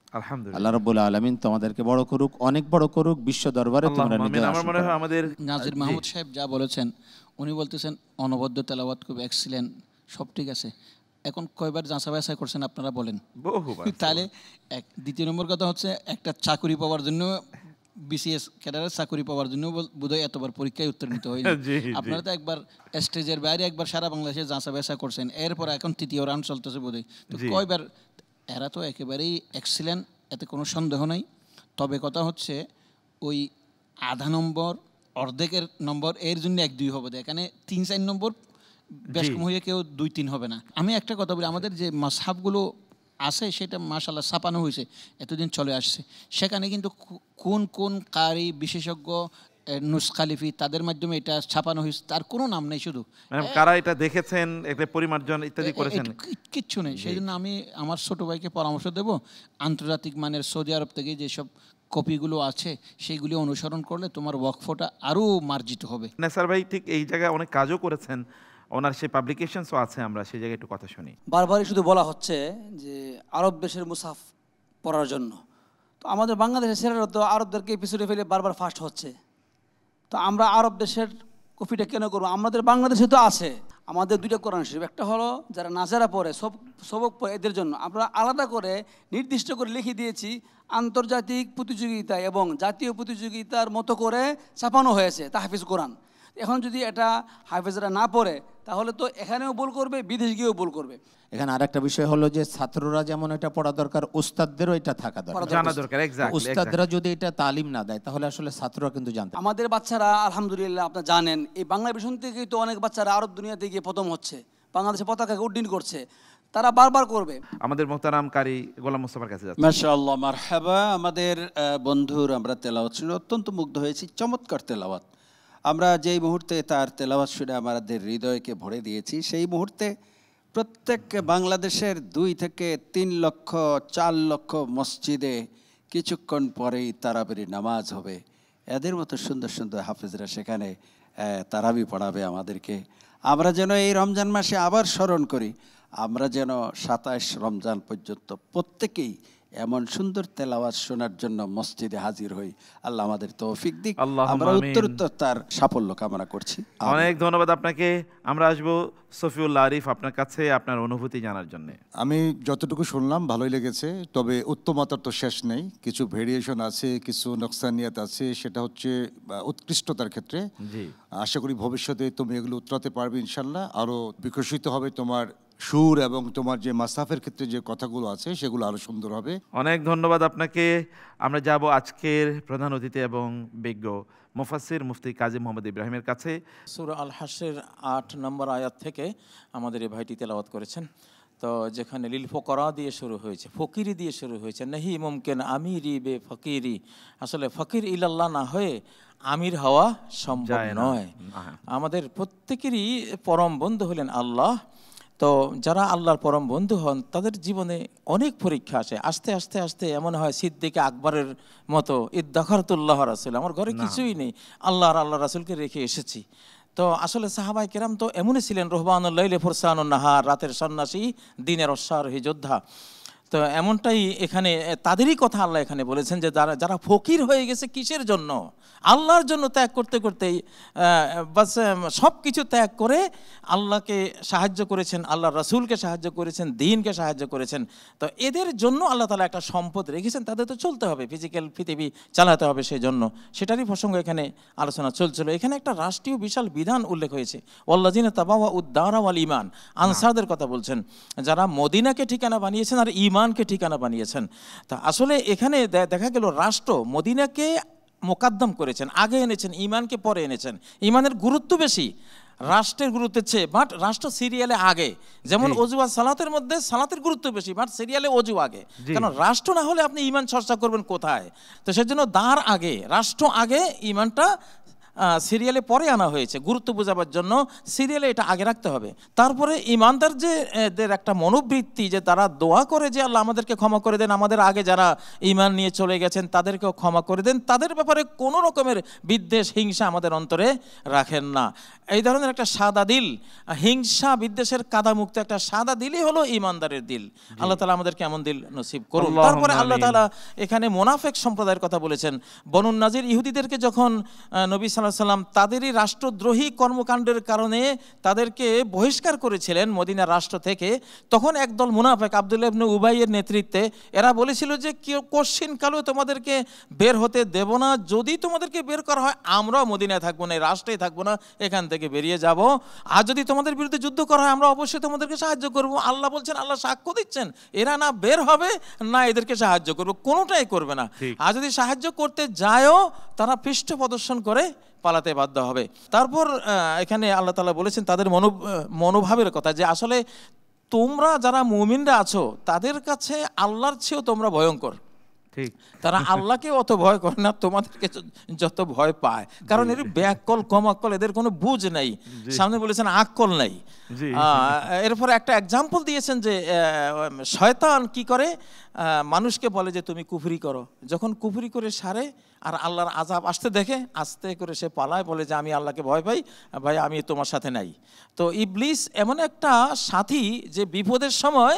আল্লাহ রাব্বুল আলামিন তোমাদেরকে বড় করুক, অনেক বড় করুক, বিশ্ব দরবারে তোমরা নিজে। আমার মনে হয় আমাদের নাজির মাহমুদ সাহেব যা বলেছেন, উনি বলতেছেন অনবদ্য তেলাওয়াত খুব এক্সিলেন্ট, সব ঠিক আছে। এখন কয়বার যাচাই বাছাই করছেন আপনারা বলেন? বহুবার। তাহলে দ্বিতীয় নম্বর কথা হচ্ছে, একটা চাকরি পাওয়ার জন্য, বিসিএস ক্যাডারের চাকরি পাওয়ার জন্য বোধহয় এতবার পরীক্ষায় উত্তীর্ণ হয় না। আপনারা তো একবার স্টেজের বাইরে একবার সারা বাংলাদেশে যাচাই বাছাই করছেন, এরপর এখন তৃতীয় রাউন্ড চলতেছে বোধহয়। তো কয়বার, এরা তো একেবারেই এক্সিলেন্ট, এতে কোনো সন্দেহ নাই। তবে কথা হচ্ছে ওই আধা নম্বর, অর্ধেকের নম্বর এর জন্য 1-2 হবে, এখানে 3-4 নম্বর বেশ কম হয়ে কেউ 2-3 হবে না। আমি একটা কথা বলি, আমাদের যে মাসহাবগুলো আছে সেটা মাশাআল্লাহ ছাপানো হয়েছে, এতদিন চলে আসছে। সেখানে কিন্তু কোন কোন কারি বিশেষজ্ঞ নুসখালিফি তাদের মাধ্যমে এটা ছাপানো হয়েছে তার কোনো নাম নেই, শুধু কারা এটা দেখেছেন, এটা পরিমার্জন ইত্যাদি করেছেন, কিচ্ছু নেই। সেই জন্য আমি আমার ছোট ভাইকে পরামর্শ দেব, আন্তর্জাতিক মানের সৌদি আরব থেকে যেসব কপিগুলো আছে সেইগুলি অনুসরণ করলে তোমার ওয়াকফটা আরও মার্জিত হবে। নেসার ভাই ঠিক এই জায়গায় অনেক কাজও করেছেন, ওনার সেই পাবলিকেশনসও আছে, আমরা সেই জায়গায় একটু কথা শুনি। বারবারই শুধু বলা হচ্ছে যে আরব দেশের মুসাফ পড়ার জন্য, তো আমাদের বাংলাদেশের ছেলেরা তো আরবদেরকে পিছনে ফেলে বারবার ফার্স্ট হচ্ছে। তো আমরা আরব দেশের কপিটা কেন করবো? আমাদের বাংলাদেশে তো আছে আমাদের 2টা কোরআন শরীফ, একটা হলো যারা নাজারা পড়ে, সবক পড়ে, এদের জন্য আমরা আলাদা করে নির্দিষ্ট করে লিখে দিয়েছি। আন্তর্জাতিক প্রতিযোগিতা এবং জাতীয় প্রতিযোগিতার মতো করে ছাপানো হয়েছে তাহফিজ কোরআন। এখন যদি এটা হাফেজরা না পড়ে তাহলে তো এখানেও ভুল করবে, বিদেশ গিয়েও ভুল করবে। এখানে আরেকটা বিষয় হলো যে ছাত্ররা যেমন এটা পড়া দরকার, উস্তাদদেরও এটা থাকা দরকার, জানা দরকার। উস্তাদরা যদি এটা তালিম না দেয় তাহলে আসলে ছাত্ররা কিন্তু জানতে। আমাদের বাচ্চারা আলহামদুলিল্লাহ আপনারা জানেন এই বাংলা মিশন থেকেই তো অনেক বাচ্চারা আরব দুনিয়াতে গিয়ে প্রথম হচ্ছে, বাংলাদেশের পতাকাকে উড্ডীন করছে, তারা বারবার করবে। আমাদের মোহতারাম কারি গোলাম মোস্তফার কাছে যাচ্ছে। মাশাআল্লাহ, মারহাবা। আমাদের বন্ধুর আমরা তেলাওয়াত শুনে অত্যন্ত মুগ্ধ হয়েছি, চমৎকার তেলাওয়াত। আমরা যেই মুহূর্তে তার তেলাওয়াত শুনে আমাদের হৃদয়কে ভরে দিয়েছি, সেই মুহূর্তে প্রত্যেক বাংলাদেশের 2 থেকে 3 লক্ষ 4 লক্ষ মসজিদে কিছুক্ষণ পরেই তারাবির নামাজ হবে। এদের মতো সুন্দর সুন্দর হাফেজরা সেখানে তারাবি পড়াবে আমাদেরকে। আমরা যেন এই রমজান মাসে আবার স্মরণ করি, আমরা যেন 27 রমজান পর্যন্ত প্রত্যেকেই এমন সুন্দর তেলাওয়াত শোনার জন্য মসজিদে হাজির হই। আল্লাহ আমাদের তৌফিক দিক। আমরা উত্তরোত্তর তার সাফল্য কামনা করছি। অনেক ধন্যবাদ আপনাকে। আমরা আসবো সফিউল্লাহ আরিফ আপনার কাছে আপনার অনুভূতি জানার জন্য। আমি যতটুকু শুনলাম ভালোই লেগেছে, তবে উত্তমতার তো শেষ নেই, কিছু ভেরিয়েশন আছে, কিছু নকসানিয়াত আছে, সেটা হচ্ছে উৎকৃষ্টতার ক্ষেত্রে। আশা করি ভবিষ্যতে তুমি এগুলো উতরাতে পারবে ইনশাল্লাহ, আরও বিকশিত হবে তোমার সুর এবং তোমার যে মাসাফের ক্ষেত্রে যে কথাগুলো আছে সেগুলো আরো সুন্দর হবে। অনেক ধন্যবাদ আপনাকে। আমরা যাব আজকের প্রধান অতিথি এবং বিজ্ঞ মুফাসসির মুফতি কাজী মোহাম্মদ ইব্রাহিমের কাছে। সূরা আল হাশরের 8 নম্বর আয়াত থেকে আমাদের এই ভাইটি তেলাওয়াত করেছেন। তো যেখানে লিল ফকরা দিয়ে শুরু হয়েছে, ফকিরি দিয়ে শুরু হয়েছে, নাহি মুমকিন আমিরি বে ফকিরি, আসলে ফকির ইলাল্লাহ না হয়ে আমির হওয়া সম্ভব নয়। আমাদের প্রত্যেকেরই পরম বন্ধু হলেন আল্লাহ। তো যারা আল্লাহর পরম বন্ধু হন তাদের জীবনে অনেক পরীক্ষা আসে, আস্তে আস্তে আস্তে এমন হয় সিদ্দিক আকবরের মতো ইদ্দাখারতুল্লাহ রাসূল, আমার ঘরে কিছুই নেই, আল্লাহ রাসূলকে রেখে এসেছি। তো আসলে সাহাবায়ে কেরাম তো এমনই ছিলেন, রহবানুল লাইলি ফুরসানুন নাহার, রাতের সন্ন্যাসী দিনের অশ্বারোহী যোদ্ধা। তো এমনটাই এখানে তাদেরই কথা আল্লাহ এখানে বলেছেন যে যারা ফকির হয়ে গেছে কিসের জন্য, আল্লাহর জন্য ত্যাগ করতে করতেই বাস সব কিছু ত্যাগ করে আল্লাহকে সাহায্য করেছেন, আল্লাহ রাসূলকে সাহায্য করেছেন, দ্বীনকে সাহায্য করেছেন। তো এদের জন্য আল্লাহ তাআলা একটা সম্পদ রেখেছেন, তাদের তো চলতে হবে, ফিজিক্যাল পৃথিবী চালাতে হবে, সেই জন্য সেটারই প্রসঙ্গ এখানে আলোচনা চলছিল। এখানে একটা রাষ্ট্রীয় বিশাল বিধান উল্লেখ হয়েছে, ওয়াল্লাযিনা তাবাওয়া উদ-দারা ওয়াল ঈমান, আনসারদের কথা বলছেন, যারা মদিনাকে ঠিকানা বানিয়েছেন আর ঈমানকে ঠিকানা বানিয়েছেন। তা আসলে এখানে দেখা গেল রাষ্ট্র মদিনাকে মোকাদ্দম করেছেন, আগে এনেছেন, ঈমানকে পরে এনেছেন। ঈমানের গুরুত্ব বেশি রাষ্ট্রের গুরুত্বের চেয়ে, বাট রাষ্ট্র সিরিয়ালে আগে। যেমন অজু আর সালাতের মধ্যে সালাতের গুরুত্ব বেশি, বাট সিরিয়ালে অজু আগে। কারণ রাষ্ট্র না হলে আপনি ঈমান চর্চা করবেন কোথায়? তো সেজন্য দাঁড় আগে, রাষ্ট্র আগে, ঈমানটা সিরিয়ালে পরে আনা হয়েছে গুরুত্ব বোঝাবার জন্য। সিরিয়ালে এটা আগে রাখতে হবে। তারপরে ঈমানদার যে এদের একটা মনোবৃত্তি, যে তারা দোয়া করে যে আল্লাহ আমাদেরকে ক্ষমা করে দেন, আমাদের আগে যারা ঈমান নিয়ে চলে গেছেন তাদেরকেও ক্ষমা করে দেন, তাদের ব্যাপারে কোনো রকমের বিদ্বেষ হিংসা আমাদের অন্তরে রাখেন না। এই ধরনের একটা সাদা দিল, হিংসা বিদ্বেষের কাদামুক্ত একটা সাদা দিলই হলো ঈমানদারের দিল। আল্লাহ তাআলা আমাদেরকে এমন দিল নসিব করুন। তারপরে আল্লাহ তাআলা এখানে মুনাফিক সম্প্রদায়ের কথা বলেছেন। বনু নাজির ইহুদিদেরকে যখন নবী সাল্লাল্লাহু আলাইহি ওয়াসাল্লাম তাদেরই রাষ্ট্রদ্রোহী কর্মকাণ্ডের কারণে তাদেরকে বহিষ্কার করেছিলেন মদিনার রাষ্ট্র থেকে, তখন একদল মুনাফিক আব্দুল্লাহ ইবনে উবাইয়ের নেতৃত্বে এরা বলেছিল যে কোশ্চিন কালেও তোমাদেরকে বের হতে দেব না, যদি তোমাদেরকে বের করা হয় আমরাও মদিনায় থাকবো না, এই রাষ্ট্রেই থাকবো না, এখান থেকে বেরিয়ে যাব। আর যদি তোমাদের বিরুদ্ধে যুদ্ধ করা হয় আমরা অবশ্যই তোমাদেরকে সাহায্য করব। আল্লাহ বলছেন, আল্লাহ সাক্ষ্য দিচ্ছেন, এরা না বের হবে না এদেরকে সাহায্য করবো, কোনোটাই করবে না। আর যদি সাহায্য করতে যায়ও তারা পৃষ্ঠ প্রদর্শন করে পালাতে বাধ্য হবে। তারপর এখানে আল্লাহ তাআলা বলেছেন তাদের মনোভাবের কথা, যে আসলে তোমরা যারা মুমিনরা আছো তাদের কাছে আল্লাহর চেয়েও তোমরা ভয়ঙ্কর। ঠিক, তারা আল্লাহকে অত ভয় করে না তোমাদেরকে যত ভয় পায়, কারণ এর ব্যাকল কমাকল এদের কোনো বুঝ নেই। সামনে বলেছেন আকল নাই। এরপর একটা এক্সাম্পল দিয়েছেন যে শয়তান কি করে, মানুষকে বলে যে তুমি কুফরি করো, যখন কুফরি করে সারে আর আল্লাহর আযাব আসতে দেখে আস্তে করে সে পালায়, বলে যে আমি আল্লাহকে ভয় পাই, ভাই আমি তোমার সাথে নাই। তো ইবলিস এমন একটা সাথী যে বিপদের সময়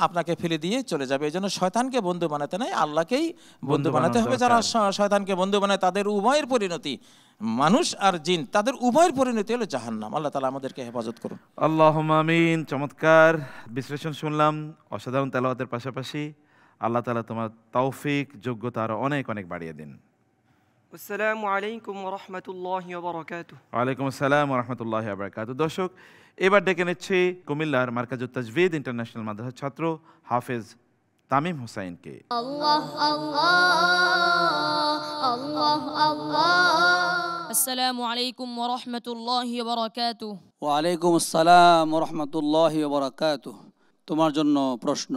আপনাকে ফেলে দিয়ে চলে যাবে। এই জন্য শয়তানকে বন্ধু বানাতে নাই, আল্লাহকেই বন্ধু বানাতে হবে। যারা শয়তানকে বন্ধু বানায় তাদের উভয়ের পরিণতি, মানুষ আর জিন, তাদের উভয়ের পরিণতি হলো জাহান্নাম। আল্লাহ তাআলা আমাদেরকে হেফাজত করুন। আল্লাহুম্মা আমিন। চমৎকার বিশ্লেষণ শুনলাম, অসাধারণ তেলাওয়াতের পাশাপাশি আল্লাহ তাআলা তোমার তৌফিক যোগ্যতা আরো অনেক অনেক বাড়িয়ে দিন। আসসালামু আলাইকুম ওয়া রাহমাতুল্লাহি ওয়া বারাকাতুহু। ওয়ালাইকুম আসসালাম ওয়া রাহমাতুল্লাহি ওয়া বারাকাতুহু। দর্শক, এবার ডেকে নিচ্ছি কুমিল্লার মার্কাজুত তাজভিদ ইন্টারন্যাশনাল মাদ্রাসার ছাত্র হাফেজ তামিম হোসাইনকে। আল্লাহ আল্লাহ আল্লাহ আল্লাহ। আসসালামু আলাইকুম ওয়া রাহমাতুল্লাহি ওয়া বারাকাতুহু। ওয়ালাইকুম আসসালাম ওয়া রাহমাতুল্লাহি ওয়া বারাকাতুহু। তোমার জন্য প্রশ্ন।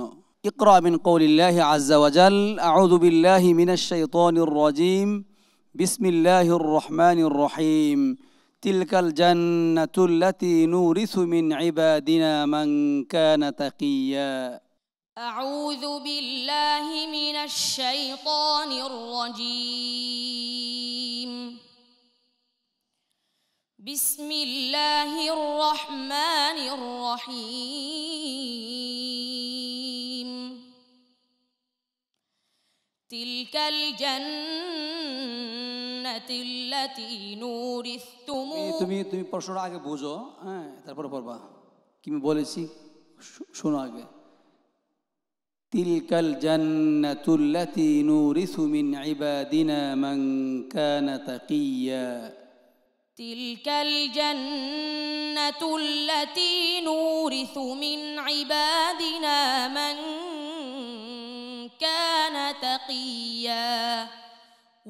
ইকরা মিন কওলিল্লাহি আযজা ওয়া জাল আউযু বিল্লাহি মিনাশ শাইতানির রাজীম বিসমিল্লাহির রহমানির রহিম তিলকাল জান্নাতুল্লাতী নুরিসু মিন ইবাদিনা মান কানা তাকিয়া। أعوذ بالله من الشيطان الرجيم بسم الله الرحمن الرحيم تلك الجنة التي نورثتموها তুমি প্রশ্নটা আগে বুঝো, হ্যাঁ, তারপরে পড়বা। কি আমি বলেছি শোনো আগে। تلك الجنة التي نورث من عبادنا من كان تقيا. تلك الجنة التي نورث من عبادنا من كان تقيا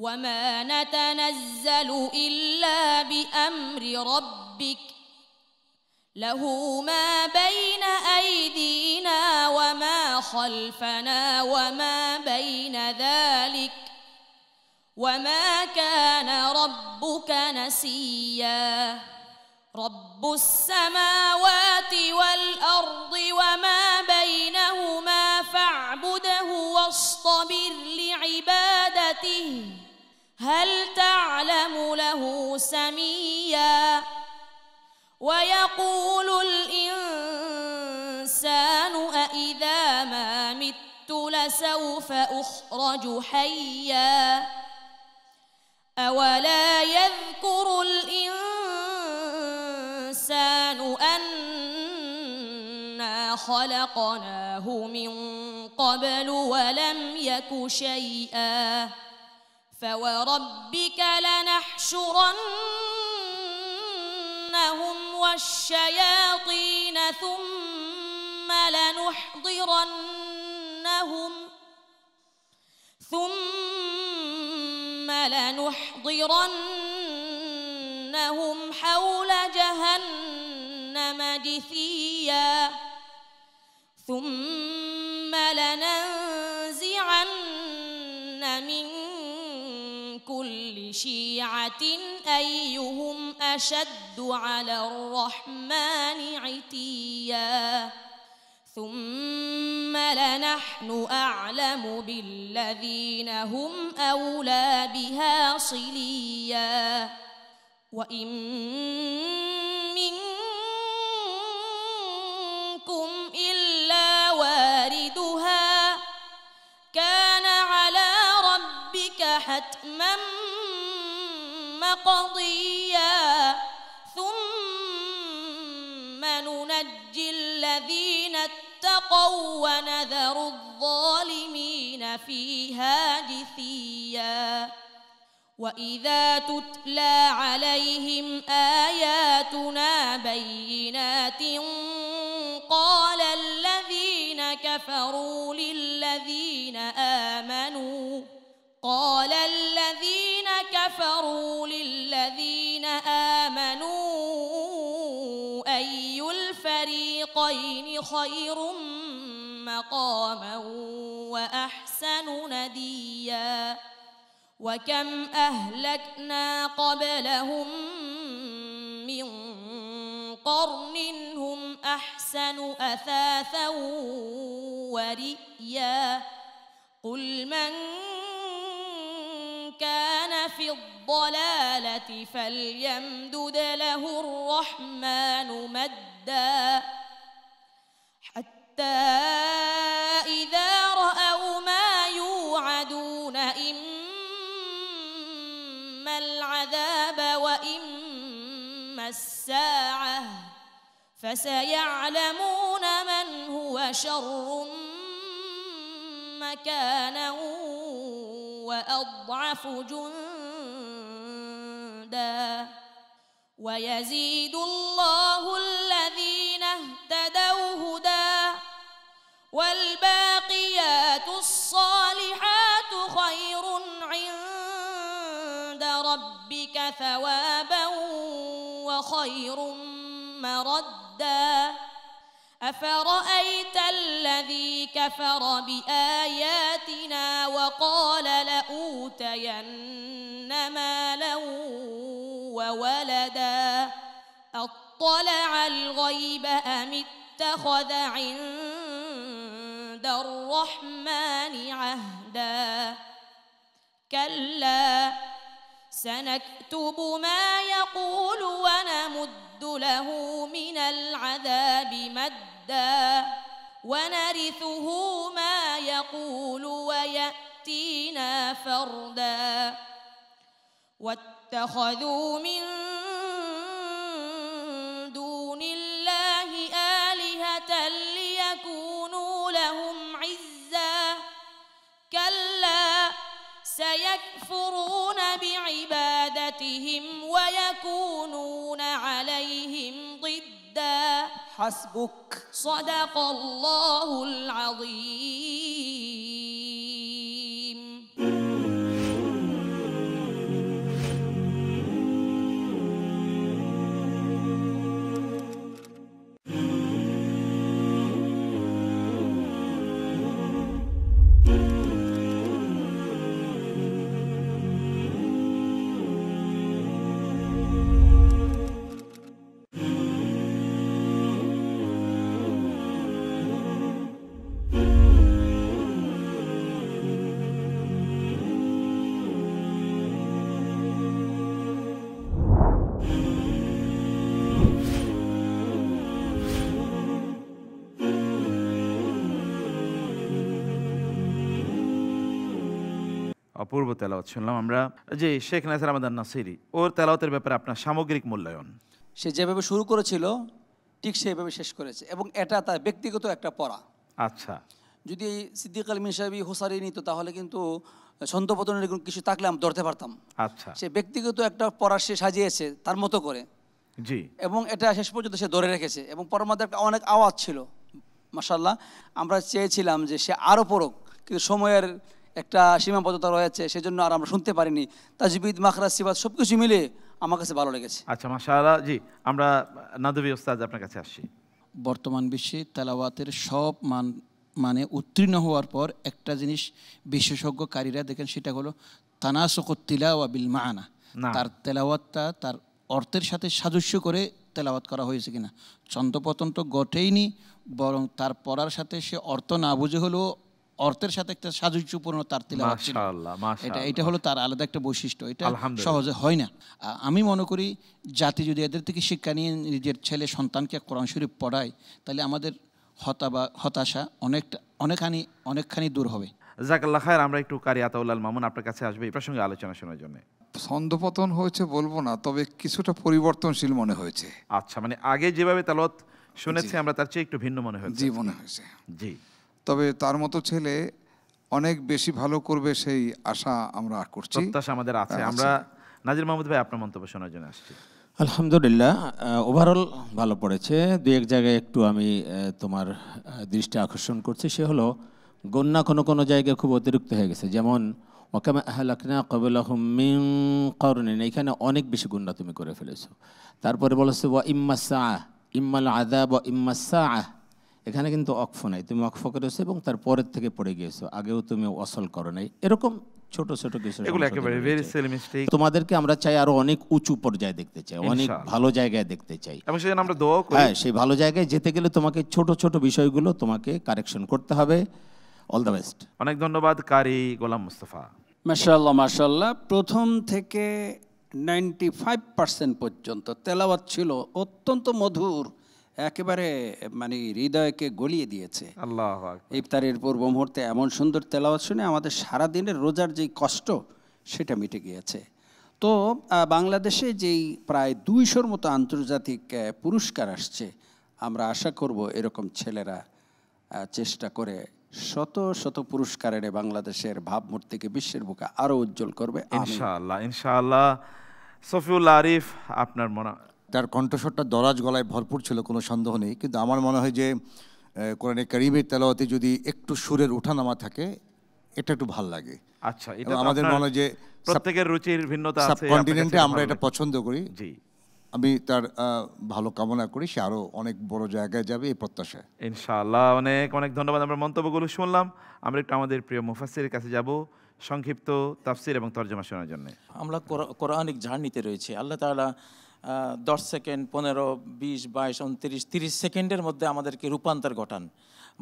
وما نتنزل إلا بأمر ربك له ما بين أيدينا وما خلفنا وما بين ذلك وما كان ربك نسيا رب السماوات والأرض وما بينهما فاعبده واصطبر لعبادته هل تعلم له سميا ويقول الإنسان أإذا ما مت لسوف أخرج حيا أولا يذكر الإنسان أنا خلقناه من قبل ولم يك شيئا فوربك لنحشرنهم والشياطين ثم لنحضرنهم حول جهنم جثيا ثم لننزعن من كل شيعة أيهم أشد على الرحمن عتيا ثم لنحن أعلم بالذين هم أولى بها صليا وإن منكم إلا واردها كان على ربك حتما مقضيا ثم ننجي الذين اتقوا ونذر الظالمين فيها جثيا وإذا تتلى عليهم آياتنا بينات قال الذين كفروا للذين آمنوا أي الفريقين خير مقاما وأحسن نديا وكم أهلكنا قبلهم من قرن هم أحسن أثاثا ورئيا قل من كان في الضلالة فليمدد له الرحمن مدا حتى إذا رأوا ما يوعدون إما العذاب وإما الساعة فسيعلمون من هو شر مكانا وأضعف جندا ويزيد الله الذين اهتدوا هدى والباقيات الصالحات خير عند ربك ثوابا وخير مردا أفرأيت الذي كفر بآياتنا وقال لأوتين مالا وولدا أطلع الغيب أم اتخذ عند الرحمن عهدا كلا سنكتب ما يقول ونمد له من العذاب مدا ونرثه ما يقول ويأتينا فردا واتخذوا من دون الله آلهة ليكونوا لهم عزا كلا سيكفرون بعبادتهم ويكونون عليهم ضدا حسبك صدق الله العظيم অপূর্ব তেলাওয়াত শুনলাম আমরা। যে শেখ নাসির আহমদ নাসিরি, ওর তেলাওয়াতের ব্যাপারে আপনার সামগ্রিক মূল্যায়ন? সে যেভাবে শুরু করেছিল ঠিক সেভাবে শেষ করেছে, এবং এটা তার ব্যক্তিগত একটা পড়া। আচ্ছা, যদি সিদ্দিক আল মিনসাবি হুসারি নিত তাহলে কিন্তু ছন্দপতনের কিছু থাকলে আমি ধরতে পারতাম। আচ্ছা, সে ব্যক্তিগত একটা পড়া সে সাজিয়েছে তার মতো করে, জি, এবং এটা শেষ পর্যন্ত সে ধরে রেখেছে, এবং পড়ার মধ্যে একটা অনেক আওয়াজ ছিল মাশাআল্লাহ। আমরা চেয়েছিলাম যে সে আরও পড়ুক, কিন্তু সময়ের একটা সীমাবদ্ধতা রয়েছে, সেজন্য আর আমরা শুনতে পারিনি। তাজবিদ, মাখরাজ, সিফাত সব কিছু মিলে আমার কাছে ভালো লেগেছে। আচ্ছা, মাশাআল্লাহ। জি, আমরা নাদবী ওস্তাদ আপনার কাছে আসছি। বর্তমান বিশ্বে তেলাওয়াতের সব মানে উত্তীর্ণ হওয়ার পর একটা জিনিস বিশেষজ্ঞকারীরা দেখেন, সেটা হলো তানাসুকুত তিলাওয়া বিল মানা। তার তেলাওয়াতটা তার অর্থের সাথে সাদৃশ্য করে তেলাওয়াত করা হয়েছে কিনা। ছন্দপতন তো ঘটেইনি, বরং তার পড়ার সাথে সে অর্থ না বুঝে হলেও অর্থের সাথে একটা সাদৃশ্যপূর্ণ তার তিলাওয়াত ছিল। এটা হলো তার আলাদা একটা বৈশিষ্ট্য, এটা সহজে হয় না। আমি মনে করি জাতি যদি এদের থেকে শিক্ষা নিয়ে নিজের ছেলে সন্তানকে কোরআন শরীফ পড়ায়, তাহলে আমাদের হতাশা অনেকখানি দূর হবে। জাযাকাল্লাহ খায়র। আমরা একটু কারি আতাউল্লাহ মামুন আপনার কাছে আসবে এই প্রসঙ্গে আলোচনা শোনার জন্য। ছন্দপতন হয়েছে বলবো না, তবে কিছুটা পরিবর্তনশীল মনে হয়েছে। আচ্ছা, মানে আগে যেভাবে তেলাওয়াত শুনেছি আমরা তার চেয়ে একটু ভিন্ন মনে হয়েছে। জি, মনে হয়েছে। জি, তবে তার মতো ছেলে অনেক বেশি ভালো করবে সেই আশা আমরা করছি, প্রত্যাশা আমাদের আছে। আমরা নাজির মাহমুদ ভাই আপনার মন্তব্য শোনার জন্য আসছি। আলহামদুলিল্লাহ, ওভারঅল ভালো পড়েছে। দু এক জায়গায় একটু আমি তোমার দৃষ্টি আকর্ষণ করছি, সে হলো গন্না কোনো জায়গায় খুব অতিরিক্ত হয়ে গেছে। যেমন ওয়াকামা আহলাকনা ক্বাবলাহুম মিন কারনিন, এখানে অনেক বেশি গুণা তুমি করে ফেলেছো। তারপরে বলেছে ওয়া ইম্মা সাআ ইম্মাল আযাব ওয়া ইম্মা সাআ, এখানে কিন্তু অক্ফ নাই, তুমি অক্ফ করেছো এবং তারপরের থেকে পড়ে গিয়েছো, আগেও তুমি ওয়াসল করো নাই। এরকম ছোট ছোট কিছু তোমাদেরকে আমরা চাই আরো অনেক উঁচু পর্যায়ে দেখতে চাই, অনেক ভালো জায়গায় দেখতে চাই, এবং সেজন্য আমরা দোয়া করি। হ্যাঁ, সেই ভালো জায়গায় যেতে গেলে তোমাকে ছোট ছোট বিষয়গুলো তোমাকে কারেকশন করতে হবে। All the best. অনেক ধন্যবাদ কারি গোলাম মুস্তাফা। মাশাআল্লাহ মাশাআল্লাহ, প্রথম থেকে 95% পর্যন্ত তেলাওয়াত ছিল অত্যন্ত মধুর, একেবারে মানে হৃদয়কে গলিয়ে দিয়েছে। আল্লাহু আকবার। ইফতারের পূর্ব মুহূর্তে এমন সুন্দর তেলাওয়াত শুনে আমাদের সারা দিনের রোজার যেই কষ্ট সেটা মিটে গিয়েছে। তো বাংলাদেশে যেই প্রায় 200-র মতো আন্তর্জাতিক পুরস্কার আসছে, আমরা আশা করব এরকম ছেলেরা চেষ্টা করে শত শত পুরস্কার এনে বাংলাদেশের ভাবমূর্তিকে বিশ্বের বুকে আরো উজ্জ্বল করবে। ইনশাআল্লাহ ইনশাআল্লাহ। সফিউল্লাহ আরিফ, আপনার তার কণ্ঠস্বরটা দরাজ গলায় ভরপুর ছিল, কোনো সন্দেহ নেই, কিন্তু আমার মনে হয় যে কোরআনে কারীমের তেলাওয়াতে যদি একটু সুরের ওঠানামা থাকে এটা একটু ভাল লাগে। আচ্ছা, এটা আমাদের মনে হয় যে প্রত্যেকের রুচির ভিন্নতা আছে, সাবকন্টিনেন্টে আমরা এটা পছন্দ করি। জি, আমি তার ভালো কামনা করি, সে আরো অনেক বড় জায়গায় যাবে এই প্রত্যাশায় ইনশাআল্লাহ। অনেক অনেক ধন্যবাদ। আমরা মন্তব্যগুলো শুনলাম, আমরা একটু আমাদের প্রিয় মুফাসসিরের কাছে যাব সংক্ষিপ্ত তাফসীর এবং তরজমা শোনার জন্য। আমরা কোরআনিক জার্নিতে রয়েছে। আল্লাহ তাআলা 10 সেকেন্ড, 15, 20, 22, 29, 30 সেকেন্ডের মধ্যে আমাদেরকে রূপান্তর ঘটান,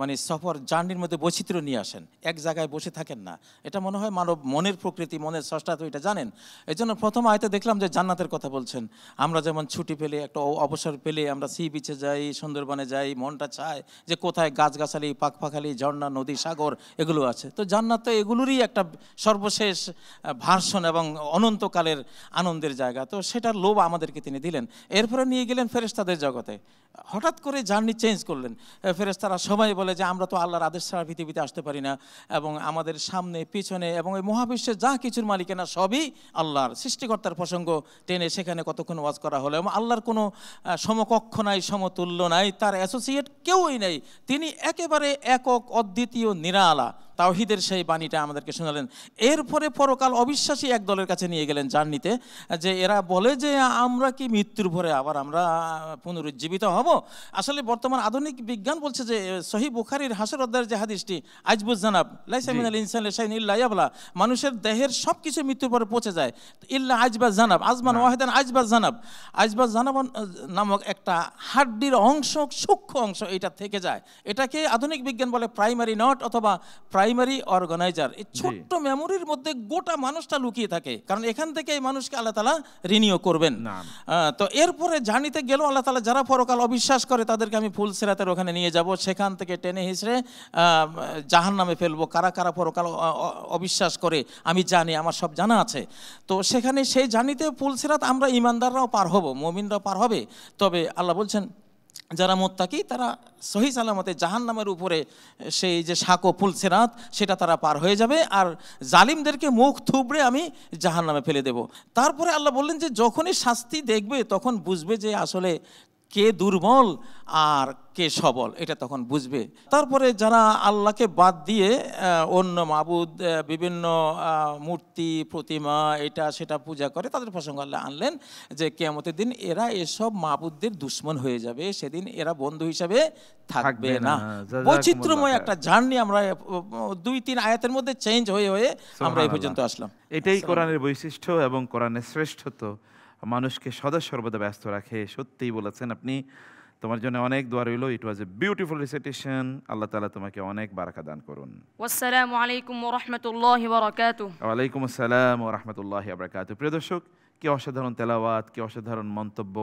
মানে সফর জার্নির মধ্যে বৈচিত্র্য নিয়ে আসেন, এক জায়গায় বসে থাকেন না। এটা মনে হয় মানব মনের প্রকৃতি, মনের স্রষ্টা তো এটা জানেন। এই জন্য প্রথম আয়তে দেখলাম যে জান্নাতের কথা বলছেন। আমরা যেমন ছুটি পেলে, একটা অবসর পেলে আমরা সি বিচে যাই, সুন্দরবনে যাই, মনটা চায় যে কোথায় গাছগাছালি, পাখপাখালি, ঝর্ণা, নদী, সাগর এগুলো আছে। তো জান্নাত তো এগুলোরই একটা সর্বশেষ ভার্সন এবং অনন্তকালের আনন্দের জায়গা। তো সেটার লোভ আমাদেরকে তিনি দিলেন। এরপরে নিয়ে গেলেন ফেরেশতাদের জগতে। হঠাৎ করে জার্নি চেঞ্জ করলেন। ফেরেশতারা সবাই বলে যে আমরা তো আল্লাহর আদেশ ছাড়া পৃথিবীতে আসতে পারি না, এবং আমাদের সামনে পিছনে এবং এই মহাবিশ্বের যা কিছুর মালিকানা সবই আল্লাহর। সৃষ্টিকর্তার প্রসঙ্গ টেনে সেখানে কতক্ষণ ওয়াজ করা হলো, এবং আল্লাহর কোনো সমকক্ষ নাই, সমতুল্য নাই, তার অ্যাসোসিয়েট কেউই নেই। তিনি একেবারে একক, অদ্বিতীয়, নিরালা। তাওহীদের সেই বাণীটা আমাদেরকে শোনালেন। এরপরে পরকাল অবিশ্বাসী এক দলের কাছে নিয়ে গেলেন জার্নিতে, যে এরা বলে যে আমরা কি মৃত্যুর পরে আবার আমরা পুনরুজ্জীবিত হব? আসলে বর্তমান আধুনিক বিজ্ঞান বলছে যে সহিহ বুখারীর হাসর অধ্যায়ের যে হাদিসটি, আজবুজ জানাব লাইসা মিনাল ইনসানি শাইউন ইল্লা ইয়াবলা, মানুষের দেহের সব কিছু মৃত্যুর পরে পচে যায়, ইল্লা আজবাজ জানাব, আজমান ওয়াহিদান আজবাজ জানাব। আজবাজ জানাব নামক একটা হাড্ডির অংশ, সূক্ষ্ম অংশ, এটা থেকে যায়। এটাকে আধুনিক বিজ্ঞান বলে প্রাইমারি নট অথবা প্রাইমারি অর্গানাইজার। এই ছোট্ট মেমোরির মধ্যে গোটা মানুষটা লুকিয়ে থাকে, কারণ এখান থেকে এই মানুষকে আল্লাহ তাআলা রিনিউ করবেন। তো এরপরে জার্নিতে গেল আল্লাহ তাআলা যারা পরকাল অবিশ্বাস করে তাদেরকে আমি ফুল সিরাতের ওখানে নিয়ে যাব, সেখান থেকে টেনে হিসড়ে জাহান্নামে ফেলবো। কারা কারা পরকাল অবিশ্বাস করে আমি জানি, আমার সব জানা আছে। তো সেখানে সেই জার্নিতে ফুল সিরাত আমরা ইমানদাররাও পার হব, মুমিনরাও পার হবে। তবে আল্লাহ বলছেন যারা মুত্তাকি তারা সহি সালামতে জাহান্নামের উপরে সেই যে সাঁকো পুলসিরাত সেটা তারা পার হয়ে যাবে, আর জালিমদেরকে মুখ থুবড়ে আমি জাহান্নামে ফেলে দেব। তারপরে আল্লাহ বললেন যে যখনই শাস্তি দেখবে তখন বুঝবে যে আসলে কে দুর্বল আর কে সবল, এটা তখন বুঝবে। তারপরে যারা আল্লাহকে বাদ দিয়ে অন্য মাবুদ, বিভিন্ন মূর্তি, প্রতিমা, এটা সেটা পূজা করে, তাদের প্রসঙ্গ আল্লাহ আনলেন যে কিয়ামতের দিন এরা এসব মাবুদদের দুশমন হয়ে যাবে, সেদিন এরা বন্ধু হিসাবে থাকবে না। বৈচিত্র্যময় একটা জার্নি আমরা 2-3 আয়াতের মধ্যে চেঞ্জ হয়ে হয়ে আমরা এই পর্যন্ত আসলাম। এটাই কোরআনের বৈশিষ্ট্য এবং কোরআনের শ্রেষ্ঠত্ব, মানুষকে সদা সর্বদা ব্যস্ত রাখে। সত্যিই বলেছেন আপনি। তোমার জন্য অনেক দোয়া রইল। ইট ওয়াজ এ বিউটিফুল রিসাইটেশন। আল্লাহ তাআলা তোমাকে অনেক বারাকা দান করুন। ওয়াসসালামু আলাইকুম ওয়া রাহমাতুল্লাহি ওয়া বারাকাতুহু। ওয়া আলাইকুম আসসালাম ওয়া রাহমাতুল্লাহি ওয়া বারাকাতুহু। প্রিয় দর্শক, কি অসাধারণ তেলাওয়াত, কি অসাধারণ মন্তব্য,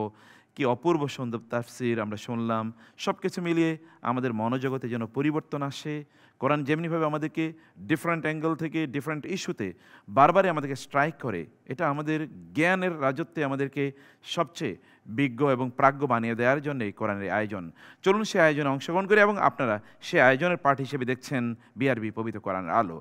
কি অপূর্ব সুন্দর তাফসীর আমরা শুনলাম। সব কিছু মিলিয়ে আমাদের মনোজগতে যেন পরিবর্তন আসে। কোরআন যেমনিভাবে আমাদেরকে ডিফারেন্ট অ্যাঙ্গেল থেকে, ডিফারেন্ট ইস্যুতে বারবারই আমাদেরকে স্ট্রাইক করে, এটা আমাদের জ্ঞানের রাজত্বে আমাদেরকে সবচেয়ে বিজ্ঞ এবং প্রাজ্ঞ বানিয়ে দেওয়ার জন্য এই কোরআনের আয়োজন। চলুন সে আয়োজনে অংশগ্রহণ করি, এবং আপনারা সে আয়োজনের পার্ট হিসেবে দেখছেন বিআরবি পবিত্র কোরআনের আলো।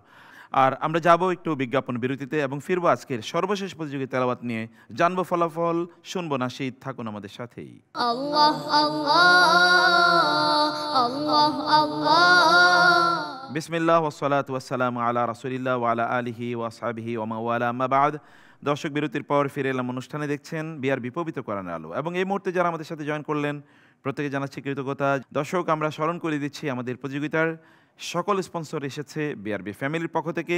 আর আমরা যাব একটু বিজ্ঞাপন বিরতিতে এবং ফিরবো আজকের সর্বশেষ প্রতিযোগী তেলাওয়াত নিয়ে। জানবো ফলাফল, শুনবো নাশীদ। থাকুন আমাদের সাথেই। আল্লাহ আল্লাহ আল্লাহ আল্লাহ। বিসমিল্লাহ ওয়াসসালাতু ওয়াসসালামু আলা রাসূলিল্লাহ ওয়া আলা আলিহি ওয়া আসহাবিহি ওয়া মান ওয়ালা, আম্মা বা'দ। দর্শক, বিরতির পর ফিরে এলাম অনুষ্ঠানে। দেখছেন বিআরবি পবিত্র কোরআনের আলো, এবং এই মুহূর্তে যারা আমাদের সাথে জয়েন করলেন প্রত্যেকে জানাচ্ছি কৃতজ্ঞতা। দর্শক, আমরা স্মরণ করে দিচ্ছি আমাদের প্রতিযোগিতার সকল স্পন্সর এসেছে বিআরবি ফ্যামিলির পক্ষ থেকে,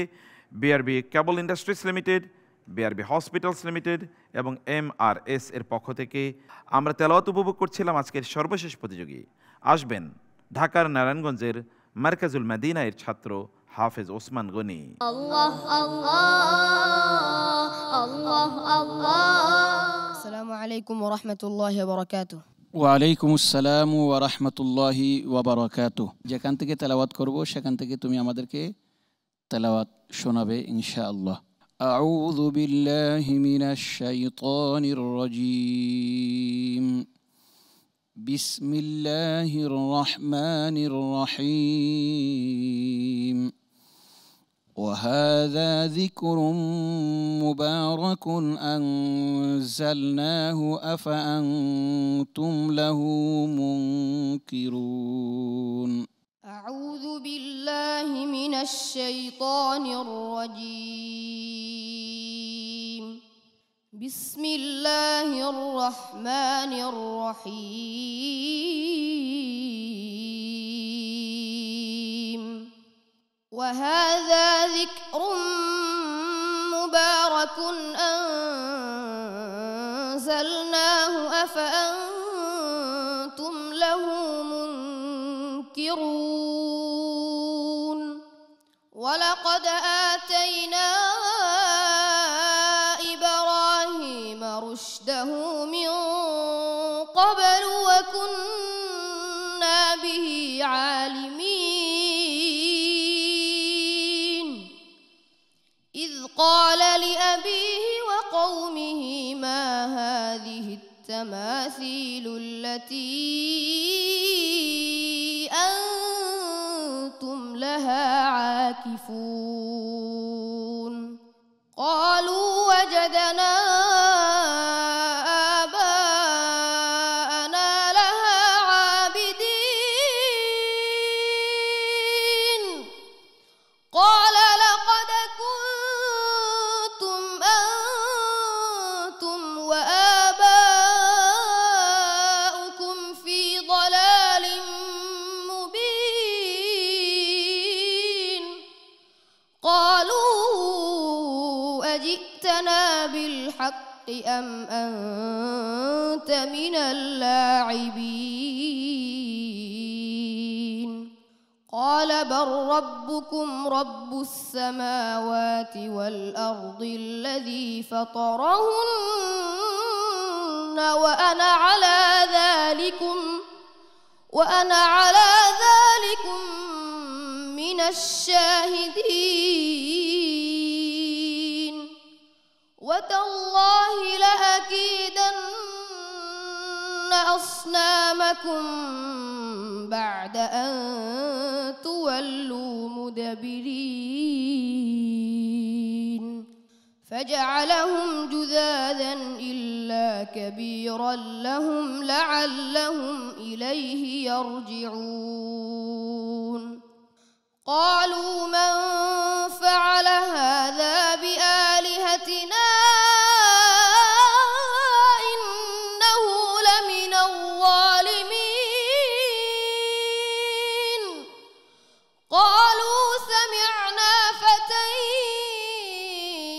বিআরবি কেবল industries limited, BRB hospitals limited এবং MRS এর পক্ষ থেকে। আমরা তেলাওয়াত উপভোগ করছিলাম আজকের সর্বশেষ প্রতিযোগী। আসবেন ঢাকার নারায়ণগঞ্জের মারকাজুল মদিনা এর ছাত্র হাফেজ ওসমান গনি। আল্লাহ আল্লাহ আল্লাহ আল্লাহ। আসসালামু আলাইকুম ওয়া রাহমাতুল্লাহি ওয়া বারাকাতুহু। ওয়ালাইকুম আসসালাম ওয়া রাহমাতুল্লাহি ওয়া বারাকাতুহু। যেখান থেকে তেলাওয়াত করব সেখান থেকে তুমি আমাদেরকে তেলাওয়াত শোনাবে ইনশাআল্লাহ। আউযু বিল্লাহি মিনাশ শাইতানির রাজীম। বিসমিল্লাহির রহমানির রহিম। وهذا ذكر مبارك أنزلناه أفأنتم له منكرون. أعوذ بالله من الشيطان الرجيم. بسم الله الرحمن الرحيم. وهذا ذكر مبارك أنزلناه أفأنتم له منكرون. ولقد آتينا إبراهيم رشده من قبل وكنا به عالمين. إذ قال لأبيه وقومه ما هذه التماثيل التي أنتم لها عاكفون. قالوا وجدنا آباءنا لها عابدين. قال لقد كنتم أنتم وآباؤكم في ضلال مبين. قالوا أجئتنا بالحق أم أنت من اللاعبين. قال بل ربكم رب السماوات والأرض الذي فطرهن وأنا على ذلكم من الشاهدين. وتالله لأكيدن أصنامكم بعد أن تولوا مدبرين. فجعلهم جذاذا إلا كبيرا لهم لعلهم إليه يرجعون. قالوا من فعل هذا بآلهتنا إنه لمن الظالمين. قالوا سمعنا فتى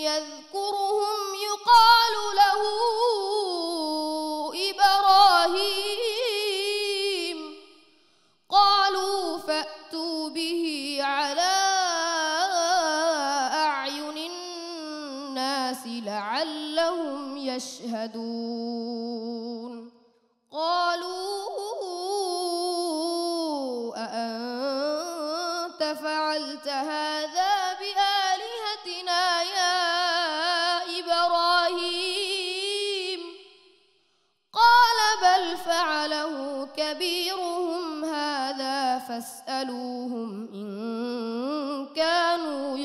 يذكرهم يقال له إبراهيم. قالوا فأتوا به على أعين الناس لعلهم يشهدون. قالوا أأنت فعلت هذا بآلهتنا يا إبراهيم؟ قال بل فعله كبيرهم هذا فاسألوهم إن كانوا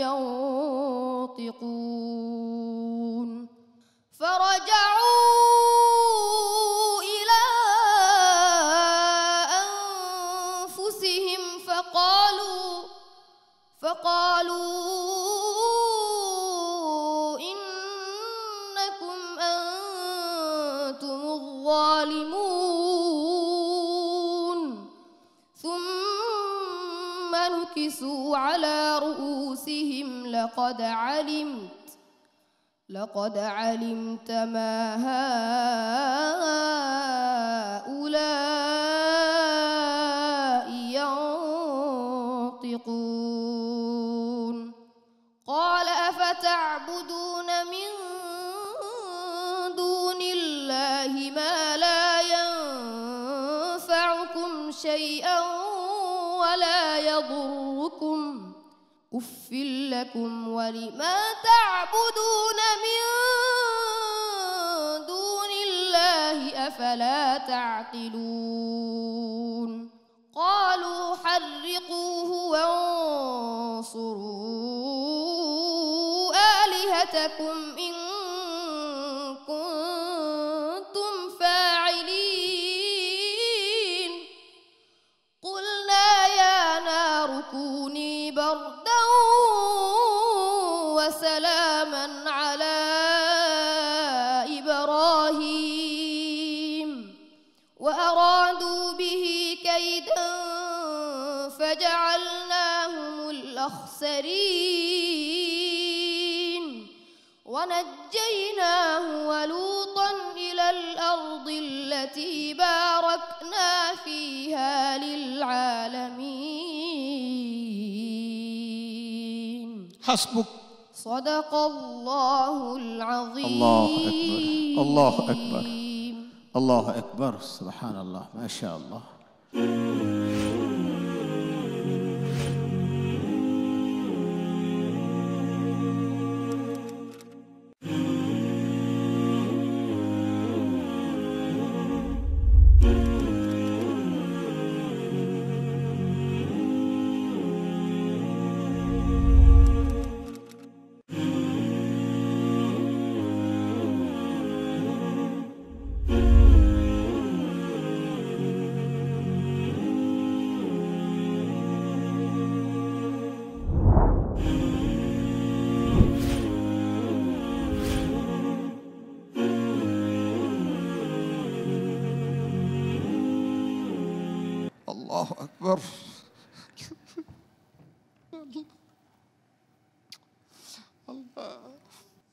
ينطقون. فرجعوا إلى أنفسهم فقالوا إنكم أنتم الظالمون. ثم نكسوا على رؤوسهم لقد علمت ما هؤلاء ينطقون. قال أفتعبدون من دون الله ما لا ينفعكم شيئا ولا يضركم أف لكم ولما تعبدون من دون الله أفلا تعقلون. قالوا حرقوه وانصروا لكم إن كنتم فاعلين قلنا يا نار كوني بردا وسلاما على إبراهيم وأرادوا به كيدا فجعلناهم الأخسرين ونجيناه ولوطا إلى الأرض التي باركنا فيها للعالمين حسبك صدق الله العظيم الله أكبر الله أكبر الله أكبر سبحان الله ما شاء الله আল্লাহু আকবার।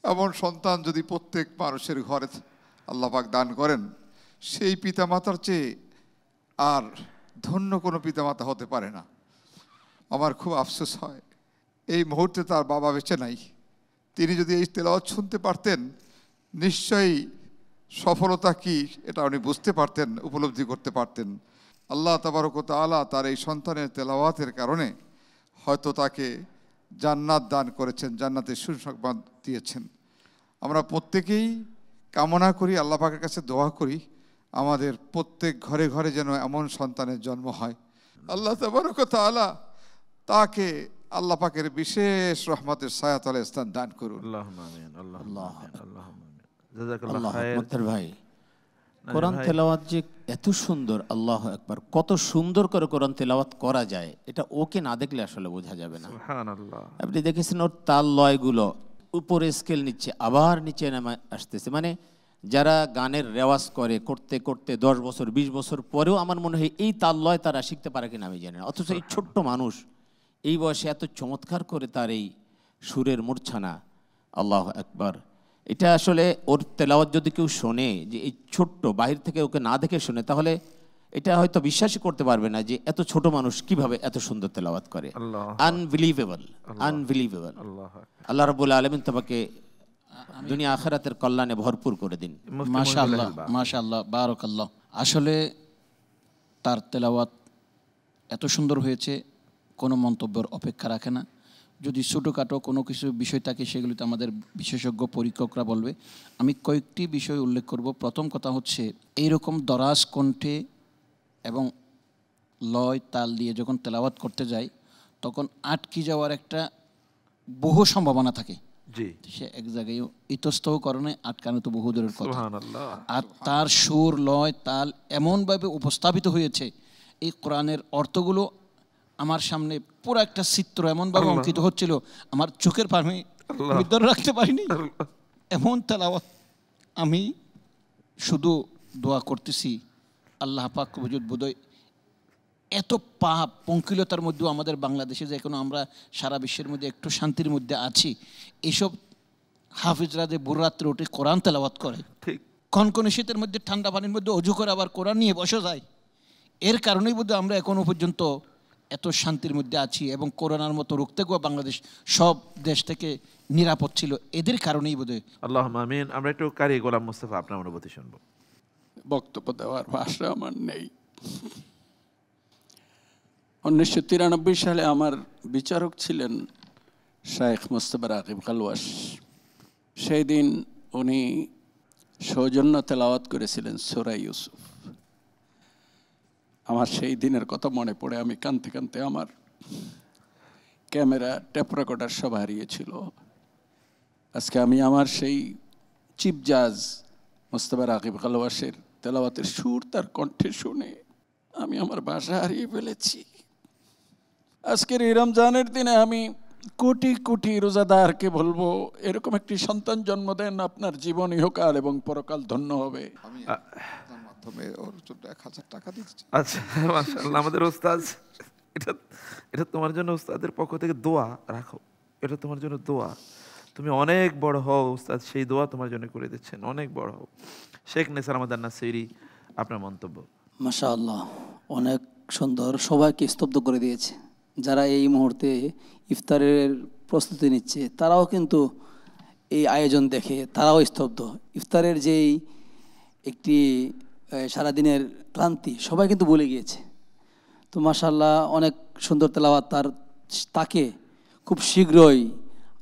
এমন সন্তান যদি প্রত্যেক মানুষের ঘরে আল্লাহ পাক দান করেন, সেই পিতামাতার চেয়ে আর ধন্য কোনো পিতামাতা হতে পারে না। আমার খুব আফসোস হয়, এই মুহূর্তে তার বাবা বেঁচে নাই। তিনি যদি এই তেলাওয়াত শুনতে পারতেন, নিশ্চয়ই সফলতা কি এটা উনি বুঝতে পারতেন, উপলব্ধি করতে পারতেন। আল্লাহ তাবারক ওয়া তাআলা তার এই সন্তানের তেলাওয়াতের কারণে হয়তো তাকে জান্নাত দান করেছেন, জান্নাতের সুসংবাদ দিয়েছেন। আমরা প্রত্যেকেই কামনা করি, আল্লাহ পাকের কাছে দোয়া করি, আমাদের প্রত্যেক ঘরে ঘরে যেন এমন সন্তানের জন্ম হয়। আল্লাহ তাবারক ওয়া তাআলা তাকে আল্লাহ পাকের বিশেষ রহমতের ছায়াতলে স্থান দান করুন। আল্লাহুম্মা আমিন। আল্লাহুম্মা আমিন। আল্লাহুম্মা আমিন। আল্লাহ জাযাকাল্লাহু খায়র। মুক্তার ভাই, কোরআন তেলাওয়াত যে এত সুন্দর, আল্লাহু আকবার, কত সুন্দর করে কোরআন তেলাওয়াত করা যায় এটা ওকে না দেখলে আসলে বোঝা যাবে না। সুবহানাল্লাহ। আপনি দেখেছেন ওর তাল লয়গুলো উপরে স্কেল নিচ্ছে, আবার নিচে নামে আসতেছে। মানে যারা গানের রেওয়াজ করে করতে করতে 10 বছর 20 বছর পরেও আমার মনে হয় এই তাল লয় তারা শিখতে পারে কিনা আমি জানি না। অথচ এই ছোট্ট মানুষ এই বয়সে এত চমৎকার করে তার এই সুরের মূর্ছনা, আল্লাহু আকবার। এটা আসলে ওর তেলাওয়াত যদি কেউ শোনে, যে এই ছোট্ট বাহির থেকে ওকে না দেখে শোনে, তাহলে এটা হয়তো বিশ্বাসই করতে পারবে না যে এত ছোট মানুষ কিভাবে এত সুন্দর তেলাওয়াত করে। Unbelievable, unbelievable. আল্লাহ রাব্বুল আলামিন তোমাকে দুনিয়া আখিরাতের কল্যাণে ভরপুর করে দিন। মাশাআল্লাহ মাশাআল্লাহ বারাকাল্লাহ। আসলে তার তেলাওয়াত এত সুন্দর হয়েছে, কোনো মন্তব্যের অপেক্ষা রাখে না। যদি ছোটোখাটো কোনো কিছু বিষয় থাকে সেগুলিতে আমাদের বিশেষজ্ঞ পরীক্ষকরা বলবে। আমি কয়েকটি বিষয় উল্লেখ করব। প্রথম কথা হচ্ছে, এইরকম দরাজ কণ্ঠে এবং লয় তাল দিয়ে যখন তেলাওয়াত করতে যায় তখন আটকে যাওয়ার একটা বহু সম্ভাবনা থাকে। জি, সে এক জায়গায় ইতস্তও করণে আটকানো তো বহু দূরের কথা। সুবহানাল্লাহ। আর তার সুর লয় তাল এমনভাবে উপস্থাপিত হয়েছে, এই কোরআনের অর্থগুলো আমার সামনে পুরো একটা চিত্র এমনভাবে অঙ্কিত হচ্ছিল, আমার চোখের পানি আমি ধরে রাখতে পারিনি। এমন তেলাওয়াত। আমি শুধু দোয়া করতেছি, আল্লাহ পাক বুঝুদ বোধহয় এত পাপ পঙ্কিলতার মধ্যেও আমাদের বাংলাদেশে যে এখনো আমরা সারা বিশ্বের মধ্যে একটু শান্তির মধ্যে আছি, এইসব হাফিজরা যে ভোর রাত্রে উঠে কোরআন তেলাওয়াত করে, কনকনে শীতের মধ্যে ঠান্ডা পানির মধ্যে অজু করে আবার কোরআন নিয়ে বসে যায়, এর কারণেই বোধহয় আমরা এখনো পর্যন্ত এত শান্তির মধ্যে আছি এবং করোনার মতো রোগ থেকেও বাংলাদেশ সব দেশ থেকে নিরাপদ ছিল, এদের কারণেই বোধহয়। আল্লাহুম্মা আমিন। আমরা একটু কারি গোলাম মুস্তাফা আপনার অনুভূতি শুনবো। বক্তব্য দেওয়ার ভাষা আমার নেই। 1993 সালে আমার বিচারক ছিলেন শায়েখ মোস্তফা রাকিব খালওয়াস। সেই দিন উনি সৌজন্য তেলাওয়াত করেছিলেন সূরা ইউসুফ। আমার সেই দিনের কথা মনে পড়ে আমি কাঁদতে কাঁদতে, আমার ক্যামেরা টেপ রেকর্ডার সব হারিয়েছিল, আজকে আমি আমার সেই চিফ জাজ মোস্তফা রাকিব খালওয়াসের তেলাওয়াতের সুর তার কণ্ঠে শুনে আমি আমার ভাষা হারিয়ে ফেলেছি। আজকের এই রমজানের দিনে আমি কোটি কোটি রোজাদারকে বলবো, এরকম একটি সন্তান জন্ম দেন, আপনার জীবন ইহকাল এবং পরকাল ধন্য হবে। আচ্ছা, মাশাআল্লাহ, আমাদের উস্তাদ, এটা তোমার জন্য উস্তাদের পক্ষ থেকে দোয়া রাখো, এটা তোমার জন্য দোয়া। তুমি অনেক বড় হও উস্তাদ, সেই দোয়া তোমার জন্য করে দিচ্ছেন, অনেক বড় হও। শেখ নেসার আমাদের নাসিরি, আপনার মন্তব্য। মাশাআল্লাহ, অনেক সুন্দর, সবাইকে স্তব্ধ করে দিয়েছে। যারা এই মুহূর্তে ইফতারের প্রস্তুতি নিচ্ছে তারাও কিন্তু এই আয়োজন দেখে তারাও স্তব্ধ। ইফতারের যেই একটি সারাদিনের ক্লান্তি সবাই কিন্তু ভুলে গিয়েছে। তো মাশাআল্লাহ, অনেক সুন্দর তেলাওয়াত। তাকে খুব শীঘ্রই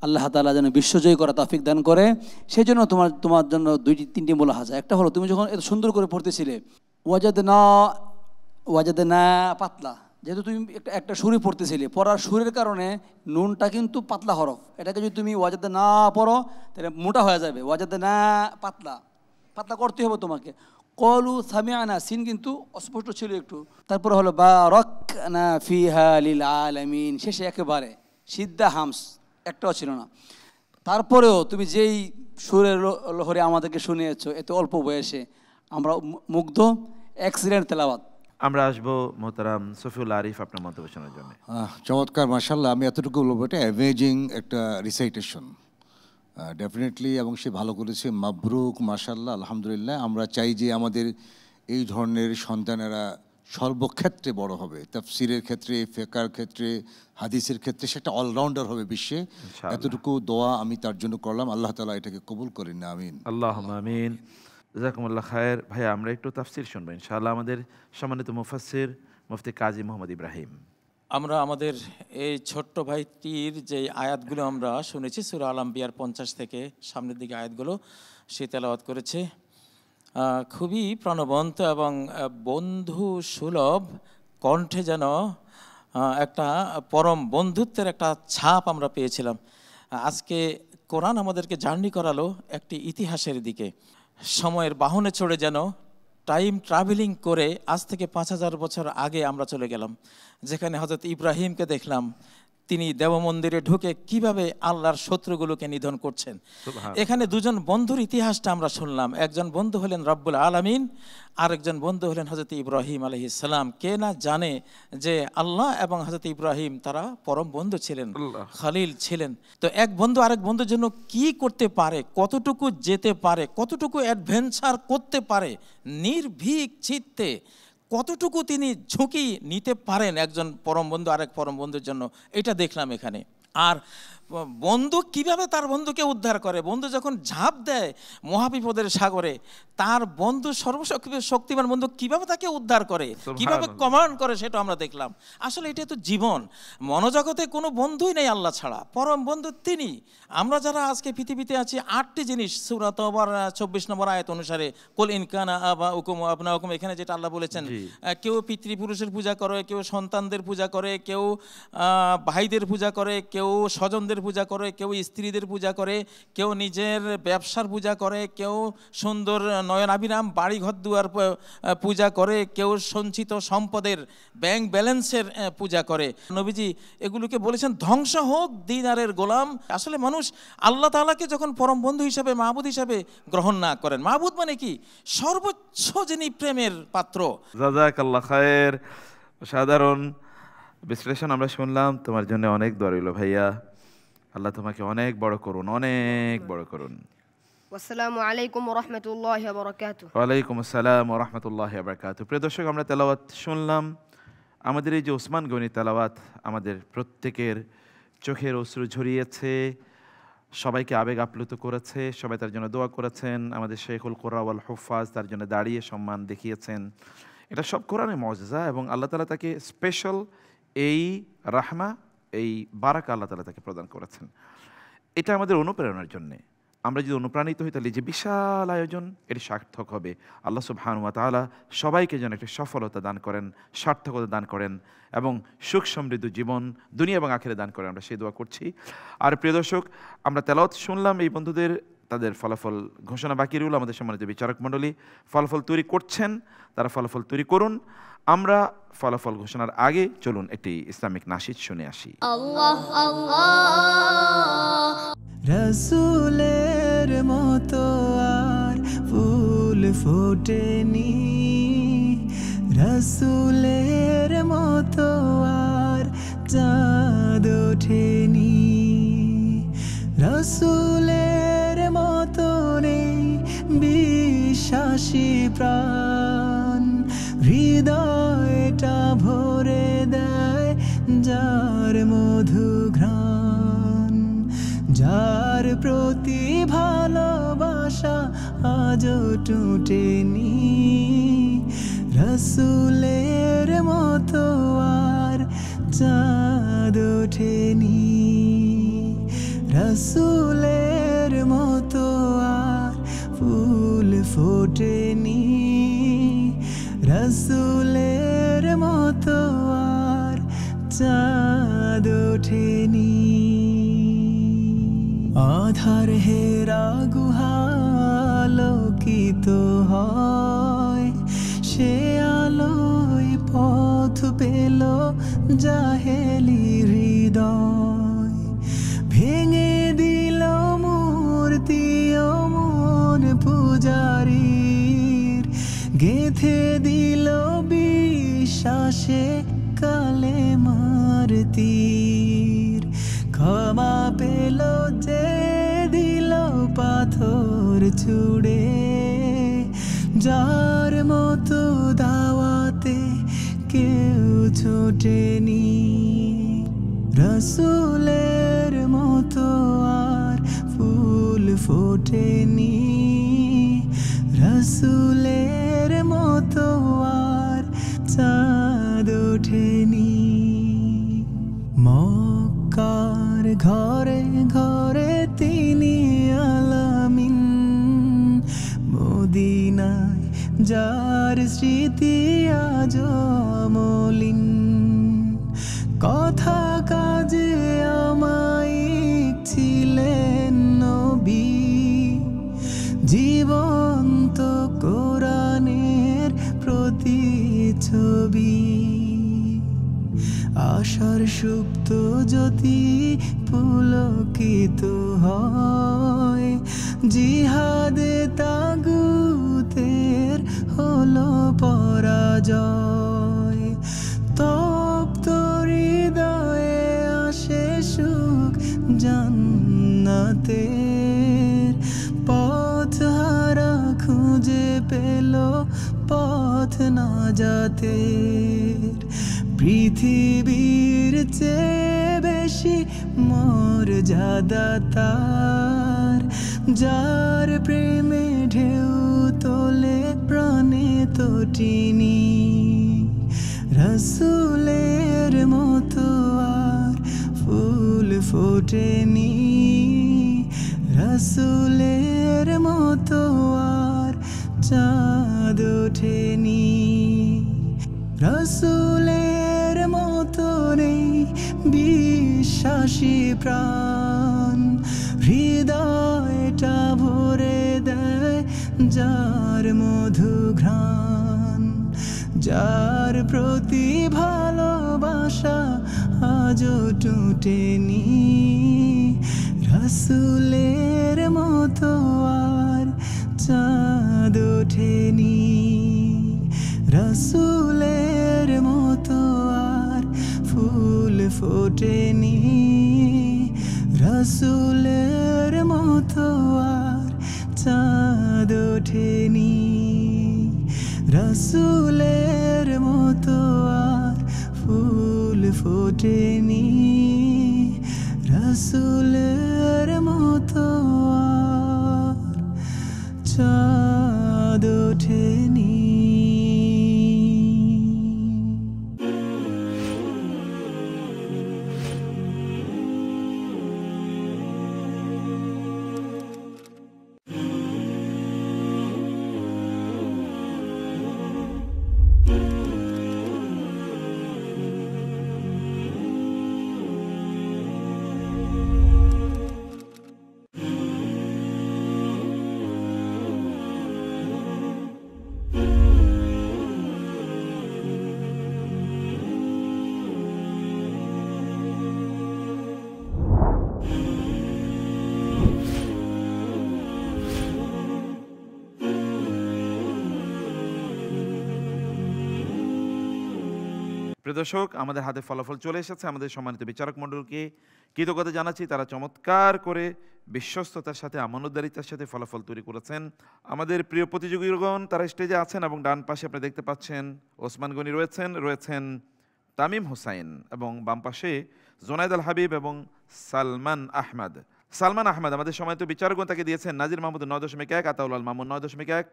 আল্লাহ তাআলা যেন বিশ্বজয় করা তৌফিক দান করে। সেই জন্য তোমার জন্য দুইটি তিনটি মুলাহাজা। একটা হলো, তুমি যখন এত সুন্দর করে পড়তেছিলে ওয়াজাদনা পাতলা, যেহেতু তুমি একটা সুরে পড়তেছিলে, পড়ার সুরের কারণে নুনটা কিন্তু পাতলা হরফ। এটাকে যদি তুমি ওয়াজাদনা পড়ো তাহলে মোটা হয়ে যাবে। ওয়াজাদনা পাতলা, পাতলা করতে হবে তোমাকে। কলু সামিআনা, সিন কিন্তু অস্পষ্ট ছিল একটু। তারপরে হলো বারাকনা ফিহা লিল আলামিন, শেষে একেবারে সিদ্ধা হামস একটাও ছিল না। তারপরেও তুমি যেই সুরের লহরে আমাদেরকে শুনিয়েছো এত অল্প বয়সে, আমরা মুগ্ধ। এক্সিলেন্ট তেলাওয়াত। আমরা আসবো মোহতারাম সফিউল আরিফ আপনার মন্তব্য শোনার জন্য। চমৎকার, মাশাআল্লাহ। আমি এতটুকু বলবো, এটা অ্যামেজিং একটা রিসাইটেশন ডেফিনেটলি, এবং সে ভালো করেছে। মাবরুক, মাশাআল্লাহ, আলহামদুলিল্লাহ। আমরা চাই যে আমাদের এই ধরনের সন্তানেরা সর্বক্ষেত্রে বড় হবে, তাফসিরের ক্ষেত্রে, ফিকহের ক্ষেত্রে, হাদিসের ক্ষেত্রে, সেটা অলরাউন্ডার হবে বিশ্বে। এতটুকু দোয়া আমি তার জন্য করলাম, আল্লাহ তাআলা এটাকে কবুল করেন, আমিন। আল্লাহুম্মা আমিন। জাযাকুমুল্লাহ খায়ের। ভাই, আমরা একটু তাফসির শুনবো ইনশাআল্লাহ। আমাদের সম্মানিত মুফাসসির মুফতি কাজী মোহাম্মদ ইব্রাহিম। আমরা আমাদের এই ছোট্ট ভাইটির যে আয়াতগুলো আমরা শুনেছি সূরা আল আম্বিয়ার 50 থেকে সামনের দিকে আয়াতগুলো সে তেলাওয়াত করেছে, খুবই প্রাণবন্ত এবং বন্ধু সুলভ কণ্ঠে যেন একটা পরম বন্ধুত্বের একটা ছাপ আমরা পেয়েছিলাম। আজকে কোরআন আমাদেরকে জার্নি করালো একটি ইতিহাসের দিকে। সময়ের বাহনে চড়ে যেন টাইম ট্রাভেলিং করে আজ থেকে 5000 বছর আগে আমরা চলে গেলাম, যেখানে হযরত ইব্রাহিমকে দেখলাম তিনি দেবমন্দিরে ঢুকে কিভাবে আল্লাহর শত্রুগুলোকে নিধন করছেন। এখানে দুজন বন্ধুর ইতিহাসটা আমরা শুনলাম। একজন বন্ধু হলেন রব্বুল আলামিন, আরেকজন বন্ধু হলেন হযরত ইব্রাহিম আলাইহিস সালাম। কে না জানে যে আল্লাহ এবং হযরত ইব্রাহিম তারা পরম বন্ধু ছিলেন, খালিল ছিলেন। তো এক বন্ধু আরেক বন্ধুর জন্য কি করতে পারে, কতটুকু যেতে পারে, কতটুকু অ্যাডভেঞ্চার করতে পারে, নির্ভীক চিত্তে কতটুকু তিনি ঝুঁকি নিতে পারেন একজন পরম বন্ধু আরেক পরম বন্ধুর জন্য, এটা দেখলাম এখানে। আর বন্ধু কিভাবে তার বন্ধুকে উদ্ধার করে। বন্ধু যখন ঝাঁপ দেয় মহাবিপদের সাগরে, তার বন্ধু সর্বশক্তিমান বন্ধু কিভাবে তাকে উদ্ধার করে, কিভাবে কমান্ড করে, সেটা আমরা দেখলাম। আসলে এটা তো জীবন। মনোজগতে কোনো বন্ধুই নেই আল্লাহ ছাড়া, পরম বন্ধু তিনি। আমরা যারা আজকে পৃথিবীতে আছি, 8টি জিনিস সূরা তাওবার 24 নম্বর আয়াত অনুসারে, কুল ইন কানা আবাউকুম ওয়া আবনাউকুম, এখানে যেটা আল্লাহ বলেছেন, কেউ পিতৃপুরুষের পূজা করে, কেউ সন্তানদের পূজা করে, কেউ ভাইদের পূজা করে, কেউ স্বজনদের পূজা করে, কেউ স্ত্রীদের পূজা করে, কেউ নিজের ব্যবসার পূজা করে, কেউ সুন্দর নয়নাভিরাম বাড়ি ঘর দুয়ার পূজা করে, কেউ সঞ্চিত সম্পদের ব্যাংক ব্যালেন্সের পূজা করে। নবীজি এগুলোকে বলেছেন ধ্বংস হোক দিনারের গোলাম। আসলে মানুষ আল্লাহ তাআলাকে যখন পরম বন্ধু হিসাবে, মাহবুদ হিসাবে গ্রহণ না করেন, মাহবুদ মানে কি? সর্বোচ্চ যিনি প্রেমের পাত্র। জাযাকাল্লাহ খায়ের। সাধারণ বিশ্লেষণ আমরা শুনলাম, তোমার জন্য অনেক দোয়া রইল ভাইয়া। আল্লাহ তোমাকে অনেক বড় করুন, অনেক বড় করুন। আসসালামু আলাইকুম ওয়া রাহমাতুল্লাহি ওয়া বারাকাতুহু। ওয়ালাইকুম আসসালাম ওয়া রাহমাতুল্লাহি ওয়া বারাকাতুহু। প্রিয় দর্শক, আমরা তেলাওয়াত শুনলাম। আমাদের এই যে ওসমান গনি তেলাওয়াত আমাদের প্রত্যেকের চোখের অশ্রু ঝরিয়েছে, সবাইকে আবেগ আপ্লুত করেছে, সবাই তার জন্য দোয়া করেছেন। আমাদের শেখুল কুরআ ওয়াল হুফাজ তার জন্য দাঁড়িয়ে সম্মান দেখিয়েছেন। এটা সব কোরআনের মুজিজা, এবং আল্লাহ তাআলা তাকে স্পেশাল এই রাহমা, এই বারাকা আল্লাহ তাআলা তাকে প্রদান করেছেন। এটা আমাদের অনুপ্রেরণার জন্যে। আমরা যদি অনুপ্রাণিত হই তাহলে যে বিশাল আয়োজন এটি সার্থক হবে। আল্লাহ সুবহানাহু ওয়া তাআলা সবাইকে যেন একটা সফলতা দান করেন, সার্থকতা দান করেন এবং সুখ সমৃদ্ধ জীবন দুনিয়া এবং আখিরাতে দান করেন, আমরা সেই দোয়া করছি। আর প্রিয় দর্শক, আমরা তেলাওয়াত শুনলাম এই বন্ধুদের, তাদের ফলাফল ঘোষণা বাকি রইল। আমাদের সম্মানিত বিচারক মণ্ডলী ফলাফল তৈরি করছেন, তারা ফলাফল তৈরি করুন। আমরা ফলাফল ঘোষণার আগে চলুন একটি ইসলামিক নাশিদ শুনে আসি। আল্লাহ আল্লাহ রসুলের মতো আর ফুল ফোটেনি, রসুলের মতো আর চাঁদ ওঠেনি, রসুলের মতো নেই বিশ্বাসী প্রাণ, হৃদয়টা ভরে দেয় যার মধু ঘ্রাণ, যার প্রতি ভালোবাসা আজও টুটেনি, রসুলের মতো আর চাঁদ ওঠেনি, রসুলের মতো আর ফুল ফোটেনি, রসুলের মতো আর চাঁদ ওঠেনি। আধার হেরা গুহালোকিত হয়, সে আলোয় পথ পেল জাহেলি হৃদয়, ভেঙে দিল মূর্তি ও মন পূজারীর, গেঁথে দিল বিশ্বাসে কালেমার তীর, ক্ষমা পেল যে দিল পাথর ছুড়ে, যার মতো দাওয়াতে কেউ ছোটেনি, রসুলের মতো আর ফুল ফোটেনি, রসুলের মতো আর চাঁদ ওঠেনি। মক্কার ঘরে ঘরে তিনি আলামিন, মদিনায় যার স্মৃতি আজ অমলিন, কথা কাজে আমায়িক ছিলেন নবী, জীবন্ত কোরআনের প্রতিছবি, আশার সুপ্ত জ্যোতি পুলকিত হয়, জিহাদে তাগুতের হলো পরাজয়, তপ্ত হৃদয়ে আসে সুখ জান্নাতের, পথ হারা খুঁজে পেল পথ না জাতের, পৃথিবীর চেয়ে বেশি মর্যাদা তার, যার প্রেমে ঢেউ তোলে প্রাণে তটিনি, রসুলের মতো আর ফুল ফোটেনি, রসুলের মতো আর চাঁদ ওঠেনি, রসুলের মতো নেই বিশ্বাসী প্রাণ, হৃদয়টা ভরে দেয় যার মধু ঘ্রাণ, যার প্রতি ভালোবাসা আজও টুটেনি, রসুলের মতো আর চাঁদ ওঠেনি, রসুলের মতো আর ফুল ফোটেনি, রসুলের মতো আর চাঁদ ওঠেনি, রসুলের মতো আর ফুল ফোটেনি, রসুলের মতো আর চাঁদ ওঠেনি। প্রিয় দর্শক, আমাদের হাতে ফলাফল চলে এসেছে। আমাদের সম্মানিত বিচারক মণ্ডলকে কৃতজ্ঞতা জানাচ্ছি, তারা চমৎকার করে বিশ্বস্ততার সাথে আমানতদারিতার সাথে ফলাফল তৈরি করেছেন। আমাদের প্রিয় প্রতিযোগীগণ তারা স্টেজে আছেন এবং ডান পাশে আপনি দেখতে পাচ্ছেন ওসমান গনি রয়েছেন তামিম হোসাইন, এবং বাম পাশে জোনায়েদ আল হাবিব এবং সালমান আহমদ। আমাদের সম্মানিত বিচারকগণ তাকে দিয়েছেন নাজির মাহমুদ 9.1, আতাউল আল মামুন 9.1,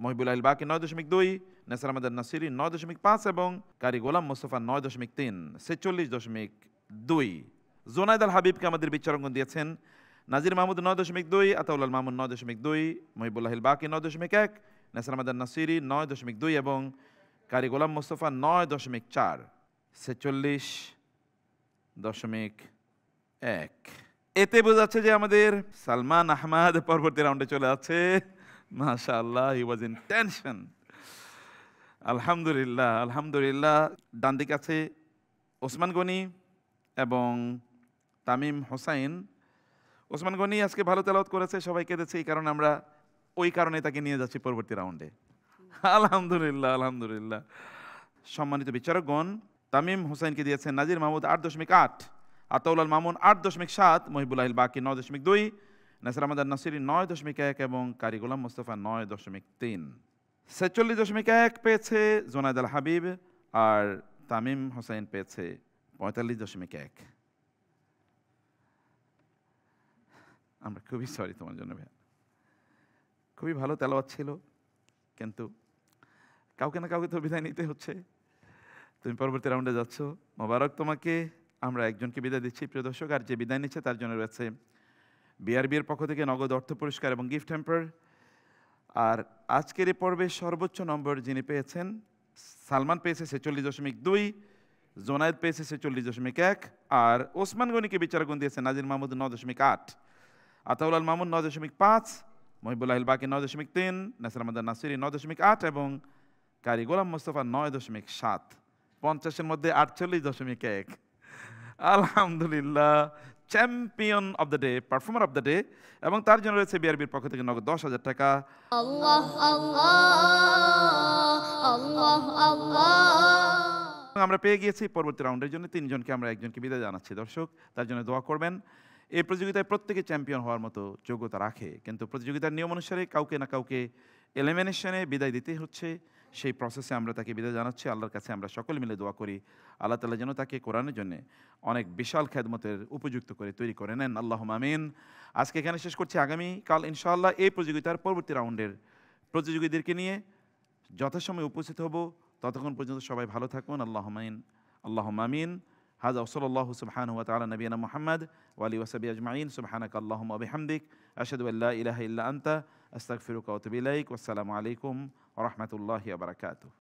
মহিবুল আল বাকি 9.2, নেসার আহমদ নাসিরি 9.5 এবং কারি গোলাম মোস্তফা 9.3, 46.2। জোনায়েদ আল হাবিবকে আমাদের বিচারকগণ দিয়েছেন নাজির মাহমুদ 9.2, আতাউল আল মামুন 9.2, মহিবুল আল বাকি 9.1, নেসার আহমদ নাসিরি 9.2 এবং কারি গোলাম মোস্তফা 9.4, 46.1। এতে বোঝাচ্ছে যে আমাদের সালমান আহমদ পরবর্তী রাউন্ডে চলে আছে। মাশাআল্লাহ, হি ওয়াজ ইন টেনশন। আলহামদুলিল্লাহ। ডান দিকে আছে ওসমান গনি এবং তামিম হোসাইন। ওসমান গনি আজকে ভালো তেলাওয়াত করেছে, সবাই কেঁদেছে, এই কারণে আমরা ওই কারণে তাকে নিয়ে যাচ্ছি পরবর্তী রাউন্ডে। আলহামদুলিল্লাহ। সম্মানিত বিচারকগণ, তামিম হোসাইনকে দিয়েছেন নাজির মাহমুদ 8.8, আতাউল আল মামুন 8.7, মহিবুল আহিল বাকি 9.2, নাসির আহমদ নাসিরি 9.1 এবং কারি গোলাম মোস্তফা 9.3। 46.1 পেয়েছে জোনায়েদ আল হাবিব আর তামিম হোসাইন পেয়েছে 45.1। আমরা খুবই সরি তোমার জন্য ভাই, খুবই ভালো তেলাওয়াত ছিল, কিন্তু কাউকে না কাউকে তো বিদায় নিতে হচ্ছে। তুমি পরবর্তী রাউন্ডে যাচ্ছ, মোবারক তোমাকে। আমরা একজনকে বিদায় দিচ্ছি প্রিয় দর্শক, আর যে বিদায় নিচ্ছে তার জন্য রয়েছে বিআরবির পক্ষ থেকে নগদ অর্থ পুরস্কার এবং গিফট হ্যাম্পার। আর আজকের এই পর্বে সর্বোচ্চ নম্বর যিনি পেয়েছেন, সালমান পেয়েছে 46.2, জোনায়েদ পেয়েছে 46.1, আর ওসমান গনিকে বিচারকগণ দিয়েছে নাজির মাহমুদ 9.8, আতাউল আল মামুন 9.5, মহিবুল আহিল বাকি 9.3, নাসির আহমদ নাসিরি 9.8 এবং কারি গোলাম মোস্তফা 9.7। 50-এর মধ্যে 48.1। আলহামদুলিল্লাহ, champion of the day, performer of the day, এবং তার জন্য রয়েছে বিআরবির পক্ষ থেকে নগদ 10,000 টাকা। আমরা পেয়ে গিয়েছি পরবর্তী রাউন্ডের জন্য 3 জনকে, আমরা একজনকে বিদায় জানাচ্ছি। দর্শক তার জন্য দোয়া করবেন। এই প্রতিযোগিতায় প্রত্যেকে চ্যাম্পিয়ন হওয়ার মতো যোগ্যতা রাখে, কিন্তু প্রতিযোগিতার নিয়ম অনুসারে কাউকে না কাউকে এলিমিনেশনে বিদায় দিতে হচ্ছে। সেই প্রসেসে আমরা তাকে বিদায় জানাচ্ছি। আল্লাহর কাছে আমরা সকলে মিলে দোয়া করি আল্লাহ তাআলা যেন তাকে কোরআনের জন্য অনেক বিশাল খেদমতের উপযুক্ত করে তৈরি করে নেন। আল্লাহুম্মা আমিন। আজকে এখানে শেষ করছি। আগামীকাল ইনশাআল্লাহ এই প্রতিযোগিতার পরবর্তী রাউন্ডের প্রতিযোগীদেরকে নিয়ে যথাসময়ে উপস্থিত হব। ততক্ষণ পর্যন্ত সবাই ভালো থাকুন। আল্লাহুম্মা আমিন। হাযা ওয়াসাল্লাল্লাহু সুবহানাহু ওয়া তাআলা নবিয়ানা মুহাম্মদ ওয়া আলিহি ওয়া সাহবিহি আজমাইন। সুবহানাকা আল্লাহুম্মা ওয়া বিহামদিক আশহাদু আল্লা ইলাহা ইল্লা আনতা আস্তাগফিরুকা ওয়া আতুবু ইলাইক। ওয়াসসালামু আলাইকুম ওয়া রাহমাতুল্লাহি ওয়া বারাকাতুহু।